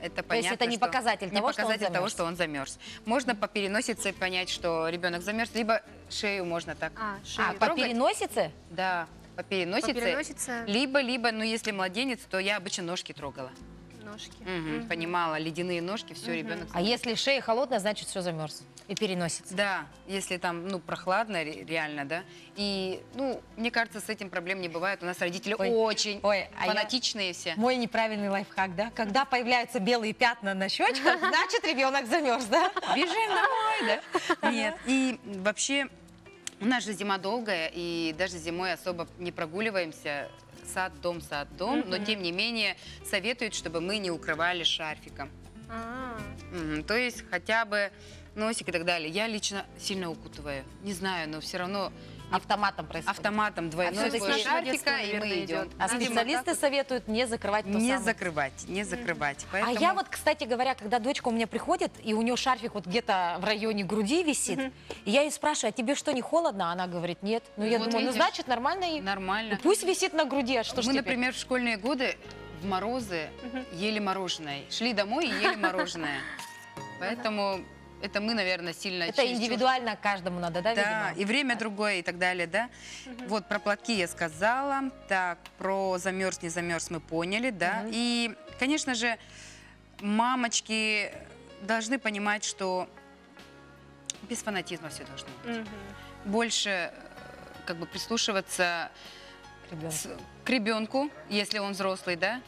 [SPEAKER 3] Это понятно,
[SPEAKER 1] То есть это не показатель
[SPEAKER 3] не
[SPEAKER 1] того, что он
[SPEAKER 3] показатель того,
[SPEAKER 1] замерз.
[SPEAKER 3] что он замерз. Можно по переносице понять, что ребенок замерз, либо шею можно так.
[SPEAKER 2] Шею.
[SPEAKER 1] По
[SPEAKER 3] трогать?
[SPEAKER 1] переносице?
[SPEAKER 3] Да, по переносице.
[SPEAKER 2] По переносице.
[SPEAKER 3] Либо, ну, если младенец, то я обычно ножки трогала.
[SPEAKER 2] Ножки.
[SPEAKER 3] Понимала, ледяные ножки, все, ребенок.
[SPEAKER 1] А если шея холодная, значит, все замерз. И переносится.
[SPEAKER 3] Да, если там, ну, прохладно реально, да. И, ну, мне кажется, с этим проблем не бывает. У нас родители очень
[SPEAKER 1] а я-
[SPEAKER 3] фанатичные все.
[SPEAKER 1] Мой неправильный лайфхак, да? Когда появляются белые пятна на щечках, значит, ребенок замерз, да?
[SPEAKER 3] Бежим домой, да? Нет. И вообще, у нас же зима долгая, и даже зимой особо не прогуливаемся. Сад-дом, но тем не менее советуют, чтобы мы не укрывали шарфиком. То есть хотя бы носик и так далее. Я лично сильно укутываю. Не знаю, но все равно
[SPEAKER 1] Автоматом происходит.
[SPEAKER 3] автоматом двойной
[SPEAKER 1] всё-таки
[SPEAKER 3] слой
[SPEAKER 1] с
[SPEAKER 2] нашего
[SPEAKER 3] шарфика,
[SPEAKER 2] детства,
[SPEAKER 3] и мы
[SPEAKER 2] наверное,
[SPEAKER 3] идем.
[SPEAKER 2] идет.
[SPEAKER 1] А
[SPEAKER 2] Видимо,
[SPEAKER 1] специалисты
[SPEAKER 2] так вот.
[SPEAKER 1] советуют не закрывать то
[SPEAKER 3] Не
[SPEAKER 1] самое.
[SPEAKER 3] закрывать, не закрывать.
[SPEAKER 1] А
[SPEAKER 3] Поэтому...
[SPEAKER 1] я вот, кстати говоря, когда дочка у меня приходит, и у нее шарфик вот где-то в районе груди висит, и я ее спрашиваю: а тебе что, не холодно? Она говорит: нет. Ну, я
[SPEAKER 3] Вот
[SPEAKER 1] думаю, ну,
[SPEAKER 3] видишь.
[SPEAKER 1] значит, нормально ей.
[SPEAKER 3] Нормально.
[SPEAKER 1] Ну, пусть висит на груди, а что ж
[SPEAKER 3] Мы,
[SPEAKER 1] теперь?
[SPEAKER 3] например, в школьные годы в морозы ели мороженое. Шли домой и ели мороженое. Поэтому это мы, наверное, сильно...
[SPEAKER 1] Это
[SPEAKER 3] чересчур-
[SPEAKER 1] индивидуально каждому надо, да,
[SPEAKER 3] Да,
[SPEAKER 1] видимо?
[SPEAKER 3] и время другое и так далее, да. Вот про платки я сказала. Так, про замерз, не замерз мы поняли, да. И, конечно же, мамочки должны понимать, что без фанатизма все должно быть. Больше как бы прислушиваться
[SPEAKER 1] Ребенок.
[SPEAKER 3] к ребенку, если он взрослый, да.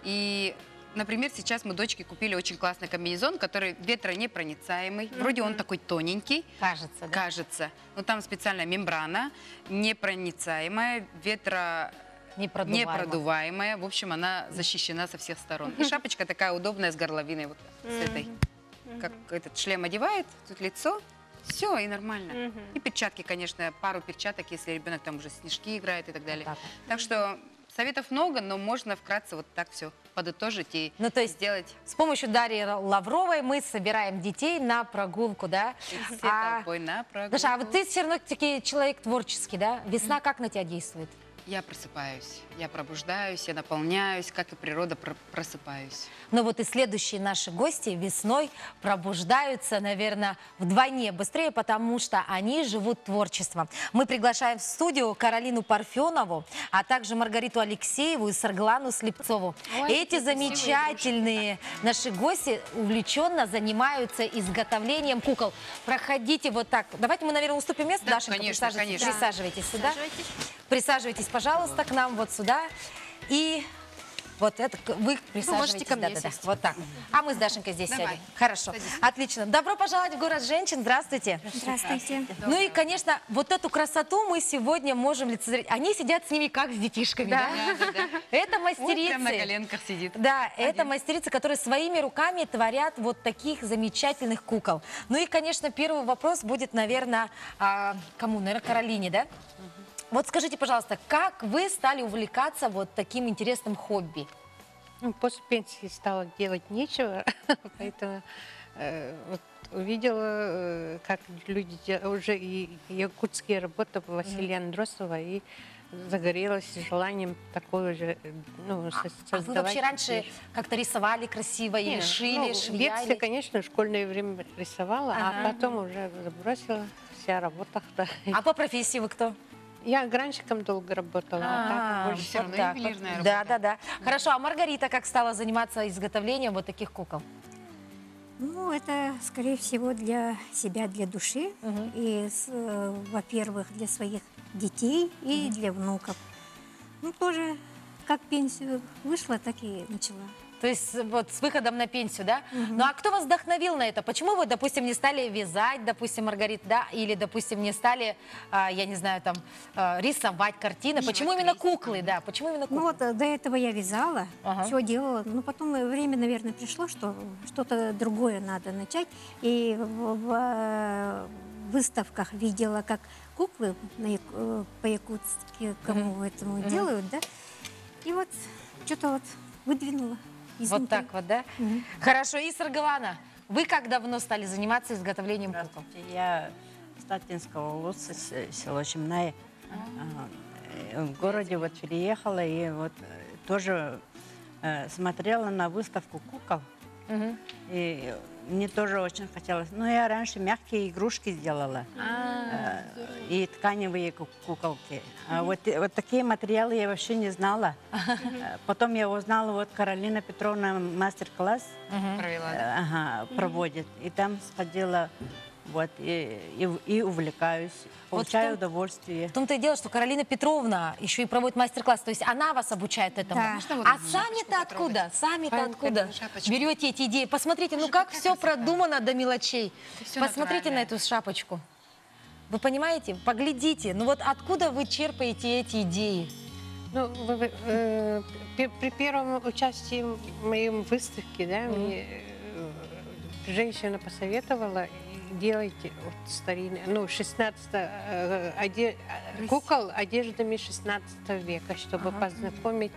[SPEAKER 3] И, например, сейчас мы дочке купили очень классный комбинезон, который ветронепроницаемый. Вроде он такой тоненький,
[SPEAKER 1] Кажется, да?
[SPEAKER 3] кажется. Но там специальная мембрана, непроницаемая, непродуваемая. В общем, она защищена со всех сторон. И шапочка такая удобная с горловиной вот с этой. Как этот шлем одевает, тут лицо, все, и нормально. И перчатки, конечно, пару перчаток, если ребенок там уже снежки играет и так далее.
[SPEAKER 1] Так.
[SPEAKER 3] Так что советов много, но можно вкратце вот так все подытожить и
[SPEAKER 1] Ну, то есть
[SPEAKER 3] сделать
[SPEAKER 1] с помощью Дарьи Лавровой мы собираем детей на прогулку, да?
[SPEAKER 3] все толпой на прогулку.
[SPEAKER 1] Даша, а вот ты все равно-таки человек творческий, да? Весна как на тебя действует?
[SPEAKER 3] Я просыпаюсь, я пробуждаюсь, я наполняюсь, как и природа просыпаюсь.
[SPEAKER 1] Но вот и следующие наши гости весной пробуждаются, наверное, вдвойне быстрее, потому что они живут творчеством. Мы приглашаем в студию Каролину Парфенову, а также Маргариту Алексееву и Сарглану Слепцову. Эти замечательные наши гости увлеченно занимаются изготовлением кукол. Проходите вот так. Давайте мы, наверное, уступим место.
[SPEAKER 3] Да,
[SPEAKER 1] Дашенька,
[SPEAKER 3] конечно,
[SPEAKER 1] присаживайтесь,
[SPEAKER 3] конечно.
[SPEAKER 1] присаживайтесь сюда. Присаживайтесь, пожалуйста, к нам вот сюда. И вот это вы присаживайтесь.
[SPEAKER 2] можете ко мне
[SPEAKER 1] Да-да-да,
[SPEAKER 2] сесть.
[SPEAKER 1] вот так. А мы с Дашенькой здесь
[SPEAKER 3] Давай.
[SPEAKER 1] сядем. Хорошо.
[SPEAKER 3] Садись.
[SPEAKER 1] Отлично. Добро пожаловать в город женщин. Здравствуйте.
[SPEAKER 6] Здравствуйте.
[SPEAKER 1] Ну и, конечно, вот эту красоту мы сегодня можем лицезреть. Они сидят с ними как с детишками, да? Это
[SPEAKER 3] Вот прям на
[SPEAKER 1] мастерицы.
[SPEAKER 3] коленках сидит.
[SPEAKER 1] Да, это мастерицы, которые своими руками творят вот таких замечательных кукол. Ну и, конечно, первый вопрос будет, наверное, кому? Наверное, Каролине, да? Вот скажите, пожалуйста, как вы стали увлекаться вот таким интересным хобби?
[SPEAKER 6] Ну, после пенсии стало делать нечего, поэтому вот увидела, как люди уже и якутские работы Василия Андросова, и загорелась желанием такое же, ну,
[SPEAKER 1] А вы
[SPEAKER 6] создавать.
[SPEAKER 1] вообще раньше как-то рисовали красиво или
[SPEAKER 6] Не,
[SPEAKER 1] шили,
[SPEAKER 6] ну, в
[SPEAKER 1] швяли?
[SPEAKER 6] детстве, конечно, в школьное время рисовала,
[SPEAKER 1] Ага.
[SPEAKER 6] а потом уже забросила вся работа. Да.
[SPEAKER 1] А по профессии вы кто?
[SPEAKER 6] Я гранщиком долго работала, а так больше
[SPEAKER 3] всё равно
[SPEAKER 1] так
[SPEAKER 3] ювелирная
[SPEAKER 1] вот. Да,
[SPEAKER 3] работа.
[SPEAKER 1] да, да. Хорошо, а Маргарита как стала заниматься изготовлением вот таких кукол?
[SPEAKER 7] Ну, это, скорее всего, для себя, для души. И, во-первых, для своих детей и для внуков. Ну, тоже как пенсию вышла, так и начала.
[SPEAKER 1] То есть вот с выходом на пенсию, да? Ну а кто вас вдохновил на это? Почему вы, допустим, не стали вязать, допустим, Маргарита, да? Или, допустим, не стали, я не знаю, там, рисовать картины? Почему именно куклы, да? Почему именно
[SPEAKER 7] Ну,
[SPEAKER 1] куклы?
[SPEAKER 7] вот до этого я вязала,
[SPEAKER 1] Ага.
[SPEAKER 7] все делала. Но потом время, наверное, пришло, что что-то другое надо начать. И в выставках видела, как куклы по-якутски кому этому делают, да? И вот что-то вот выдвинула.
[SPEAKER 1] Вот
[SPEAKER 7] изнутри.
[SPEAKER 1] так вот, да? Хорошо, и Саргалана, вы как давно стали заниматься изготовлением кукол?
[SPEAKER 8] Я с Татинского улуса, село Чемная. В городе вот переехала и вот тоже смотрела на выставку кукол. И мне тоже очень хотелось. Ну, я раньше мягкие игрушки сделала. И тканевые куколки. А вот такие материалы я вообще не знала. Потом я узнала, вот Каролина Петровна мастер-класс
[SPEAKER 3] Провела, да?
[SPEAKER 8] проводит. И там сходила, вот, и увлекаюсь. Получаю удовольствие.
[SPEAKER 1] В том-то и дело, что Каролина Петровна еще и проводит мастер-класс. То есть она вас обучает этому.
[SPEAKER 7] Да.
[SPEAKER 3] Можно вот
[SPEAKER 1] А
[SPEAKER 3] эту
[SPEAKER 1] сами-то
[SPEAKER 3] шапочку
[SPEAKER 1] откуда? Сами-то
[SPEAKER 6] Сами
[SPEAKER 1] откуда
[SPEAKER 3] шапочку.
[SPEAKER 1] берете эти идеи? Посмотрите, ну как все продумано до мелочей.
[SPEAKER 3] всё
[SPEAKER 1] Посмотрите на
[SPEAKER 3] натуральное.
[SPEAKER 1] эту шапочку. Вы понимаете? Поглядите. Ну вот откуда вы черпаете эти идеи?
[SPEAKER 6] Ну, при первом участии в моем выставке, да, мне женщина посоветовала, делайте вот старинные, ну, 16 кукол одеждами 16 века, чтобы познакомить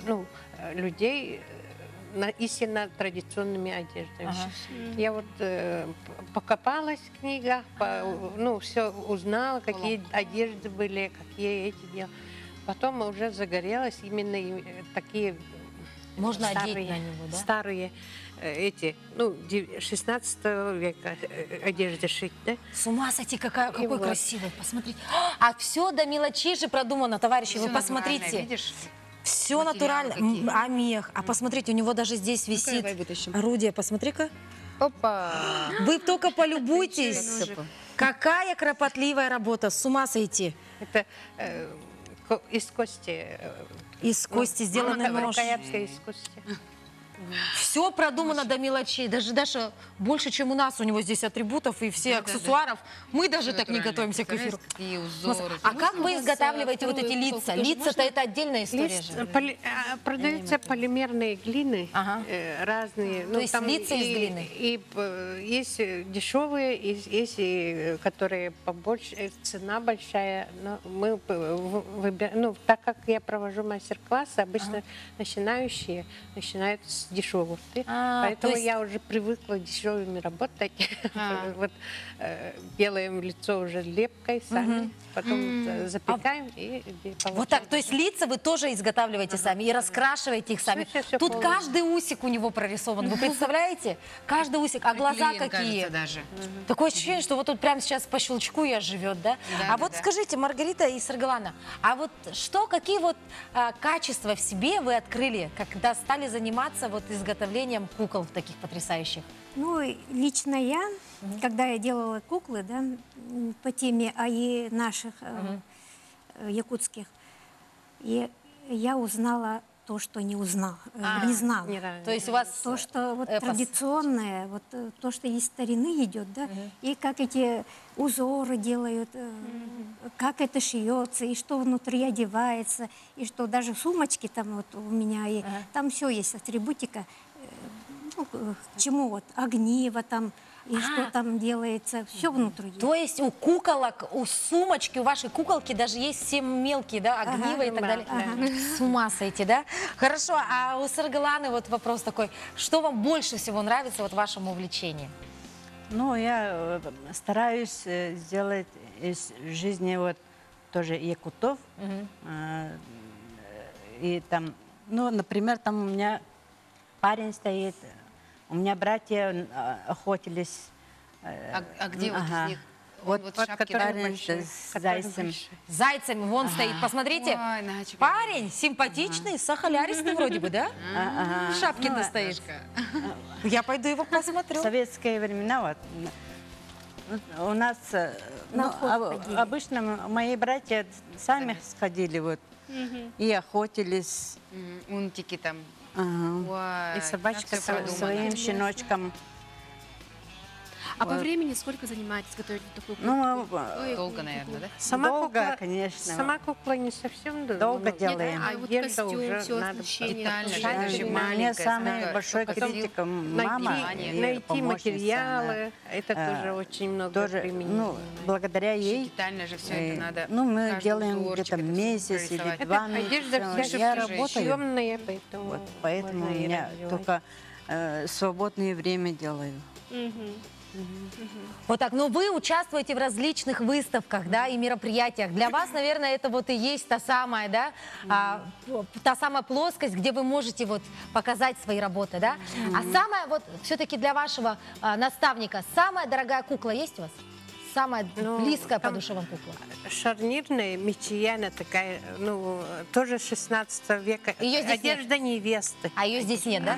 [SPEAKER 6] ну, людей истинно традиционными одеждами. Я вот покопалась в книгах, ну, все узнала, какие одежды были, какие эти дела. Потом уже загорелась именно такие
[SPEAKER 1] Можно одеть на него, да?
[SPEAKER 6] Старые эти, ну, 16 века одежды шить, да?
[SPEAKER 1] С ума сойти, какой
[SPEAKER 6] вот.
[SPEAKER 1] красивый, посмотрите. А все до мелочей же продумано, товарищи,
[SPEAKER 3] Всё
[SPEAKER 1] вы
[SPEAKER 3] натуральное,
[SPEAKER 1] посмотрите.
[SPEAKER 3] видишь?
[SPEAKER 1] Все
[SPEAKER 3] Материалы
[SPEAKER 1] натурально.
[SPEAKER 3] какие.
[SPEAKER 1] А мех. А посмотрите, у него даже здесь висит
[SPEAKER 3] давай вытащим.
[SPEAKER 1] орудие. Посмотри-ка.
[SPEAKER 3] Опа!
[SPEAKER 1] Вы только полюбуйтесь.
[SPEAKER 3] Ножик.
[SPEAKER 1] Какая кропотливая работа. С ума сойти.
[SPEAKER 6] Это из кости.
[SPEAKER 1] Из кости сделанный нож.
[SPEAKER 6] Рукоятка из кости.
[SPEAKER 1] Все продумано до мелочей. Даже больше, чем у нас. У него здесь атрибутов и все аксессуаров. Мы даже так не
[SPEAKER 3] Натурально.
[SPEAKER 1] готовимся к эфиру.
[SPEAKER 3] Какие узоры.
[SPEAKER 1] А как вы изготавливаете вот эти
[SPEAKER 2] вторую
[SPEAKER 1] лица?
[SPEAKER 2] упаковку тоже
[SPEAKER 1] Лица-то это отдельная история
[SPEAKER 6] Лист,
[SPEAKER 1] же.
[SPEAKER 6] продаются полимерные глины
[SPEAKER 1] Ага.
[SPEAKER 6] разные.
[SPEAKER 1] То есть лица из глины?
[SPEAKER 6] И есть дешевые, есть и, которые побольше, цена большая. Но мы выбираем, ну, так как я провожу мастер-классы, обычно начинающие начинают с дешевых. Поэтому
[SPEAKER 1] то есть-
[SPEAKER 6] я уже привыкла дешевыми работать.
[SPEAKER 3] А.
[SPEAKER 6] Вот делаем лицо уже лепкой сами, потом запекаем и
[SPEAKER 1] Вот так, то есть лица вы тоже изготавливаете сами и раскрашиваете их сами.
[SPEAKER 6] Всё
[SPEAKER 1] Тут
[SPEAKER 6] полностью.
[SPEAKER 1] каждый усик у него прорисован, вы представляете? Каждый усик, а глаза
[SPEAKER 3] Клеен,
[SPEAKER 1] какие?
[SPEAKER 3] кажется, даже.
[SPEAKER 1] Такое ощущение, что вот тут прямо сейчас по щелчку и оживет, да?
[SPEAKER 3] Да,
[SPEAKER 1] А
[SPEAKER 3] да,
[SPEAKER 1] вот
[SPEAKER 3] да.
[SPEAKER 1] скажите, Маргарита и Саргалана, а вот что, какие вот качества в себе вы открыли, когда стали заниматься вот изготовлением кукол таких потрясающих?
[SPEAKER 7] Ну, и лично я, когда я делала куклы, да, по теме АИ наших якутских, я узнала то, что не узнала, не знала.
[SPEAKER 1] То есть у вас
[SPEAKER 7] То, что вот
[SPEAKER 1] эпос.
[SPEAKER 7] традиционное, вот то, что из старины идет, да, и как эти узоры делают, как это шьется, и что внутри одевается, и что даже сумочки там вот у меня, и там все есть, атрибутика, ну, к чему вот, огниво там, и что там делается, все внутри есть.
[SPEAKER 1] То есть у куколок, у сумочки, у вашей куколки даже есть все мелкие, да, огниво и так
[SPEAKER 6] да,
[SPEAKER 1] далее.
[SPEAKER 6] да.
[SPEAKER 1] С ума сойти, да? Хорошо, а у Саргаланы вот вопрос такой, что вам больше всего нравится вот в вашем увлечении?
[SPEAKER 8] Ну, я стараюсь сделать из жизни вот тоже якутов. И там, ну, например, там у меня парень стоит, у меня братья охотились.
[SPEAKER 3] А где вот
[SPEAKER 8] Ага.
[SPEAKER 3] из них?
[SPEAKER 8] Вот,
[SPEAKER 3] Вот
[SPEAKER 8] вот
[SPEAKER 3] шапки
[SPEAKER 8] который
[SPEAKER 3] такие
[SPEAKER 8] большой, с
[SPEAKER 6] который
[SPEAKER 8] зайцем.
[SPEAKER 6] большой.
[SPEAKER 1] Зайцами вон стоит, посмотрите.
[SPEAKER 3] Ой, Начка.
[SPEAKER 1] Парень симпатичный, сахаляристый вроде бы, да?
[SPEAKER 8] Ага.
[SPEAKER 1] Шапки-то стоит. Я пойду его
[SPEAKER 8] В
[SPEAKER 1] посмотрю.
[SPEAKER 8] советские времена вот у нас
[SPEAKER 7] На
[SPEAKER 8] ну,
[SPEAKER 7] охоту ходили.
[SPEAKER 8] обычно мои братья сами сходили вот и охотились.
[SPEAKER 3] Унтики там.
[SPEAKER 8] Ага.
[SPEAKER 3] Ой,
[SPEAKER 8] И собачка
[SPEAKER 3] как всё продумано.
[SPEAKER 8] своим щеночком.
[SPEAKER 2] А по времени сколько занимаетесь готовить такую куклу?
[SPEAKER 8] Ну,
[SPEAKER 3] Долго, наверное, да?
[SPEAKER 8] долго, конечно.
[SPEAKER 6] Сама кукла не совсем
[SPEAKER 8] Долго делаем.
[SPEAKER 2] А вот
[SPEAKER 6] одежда
[SPEAKER 2] костюм,
[SPEAKER 6] уже
[SPEAKER 2] все
[SPEAKER 6] надо
[SPEAKER 2] оснащение.
[SPEAKER 3] Детально
[SPEAKER 2] тоже
[SPEAKER 3] же, это
[SPEAKER 2] надо.
[SPEAKER 3] же
[SPEAKER 8] Мне
[SPEAKER 3] маленькая,
[SPEAKER 8] самый
[SPEAKER 3] сколько-
[SPEAKER 8] большой
[SPEAKER 3] сколько сил.
[SPEAKER 8] критик мама и
[SPEAKER 6] найти
[SPEAKER 8] помощница,
[SPEAKER 6] материалы, это
[SPEAKER 8] она,
[SPEAKER 6] тоже очень много
[SPEAKER 8] тоже,
[SPEAKER 6] времени.
[SPEAKER 8] ну,
[SPEAKER 6] занимает.
[SPEAKER 8] благодаря
[SPEAKER 3] Очень
[SPEAKER 8] ей,
[SPEAKER 3] детально же все это надо.
[SPEAKER 8] ну, мы
[SPEAKER 3] каждый
[SPEAKER 8] делаем
[SPEAKER 3] узорчик
[SPEAKER 8] где-то
[SPEAKER 3] это всё
[SPEAKER 8] месяц или
[SPEAKER 3] прорисовать.
[SPEAKER 8] два
[SPEAKER 6] Это одежда
[SPEAKER 8] месяца.
[SPEAKER 6] вся
[SPEAKER 8] Я
[SPEAKER 3] же
[SPEAKER 8] работаю,
[SPEAKER 6] съемная, поэтому
[SPEAKER 8] вот, поэтому у
[SPEAKER 6] можно и
[SPEAKER 8] меня
[SPEAKER 6] развивать.
[SPEAKER 8] только свободное время делаю.
[SPEAKER 1] Вот так, но вы участвуете в различных выставках, да, и мероприятиях. Для вас, наверное, это вот и есть та самая, да, та самая плоскость, где вы можете вот показать свои работы, да. А самая вот все-таки для вашего наставника, самая дорогая кукла есть у вас? Самая близкая по
[SPEAKER 6] там
[SPEAKER 1] душе вам кукла?
[SPEAKER 6] Шарнирная мечияна такая, ну, тоже 16 века.
[SPEAKER 1] Её здесь нет?
[SPEAKER 6] Одежда невесты.
[SPEAKER 1] А ее здесь нет, да?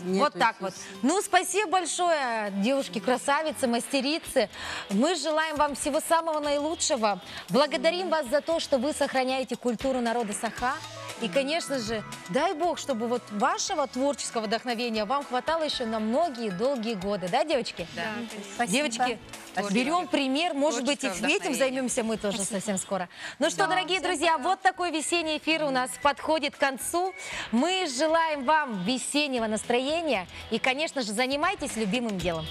[SPEAKER 8] Нету
[SPEAKER 1] Вот так
[SPEAKER 8] здесь.
[SPEAKER 1] вот. Ну, спасибо большое, девушки-красавицы, мастерицы. Мы желаем вам всего самого наилучшего. Благодарим вас за то, что вы сохраняете культуру народа Саха. И, конечно же, дай бог, чтобы вот вашего творческого вдохновения вам хватало еще на многие долгие годы. Да, девочки?
[SPEAKER 3] Да.
[SPEAKER 7] Спасибо.
[SPEAKER 1] Девочки,
[SPEAKER 3] Спасибо.
[SPEAKER 1] берем пример, может быть, и
[SPEAKER 3] Творческого
[SPEAKER 1] этим
[SPEAKER 3] вдохновения.
[SPEAKER 1] займемся мы тоже совсем скоро. Ну что, дорогие друзья, вот такой весенний эфир у нас подходит к концу. Мы желаем вам весеннего настроения и, конечно же, занимайтесь любимым делом.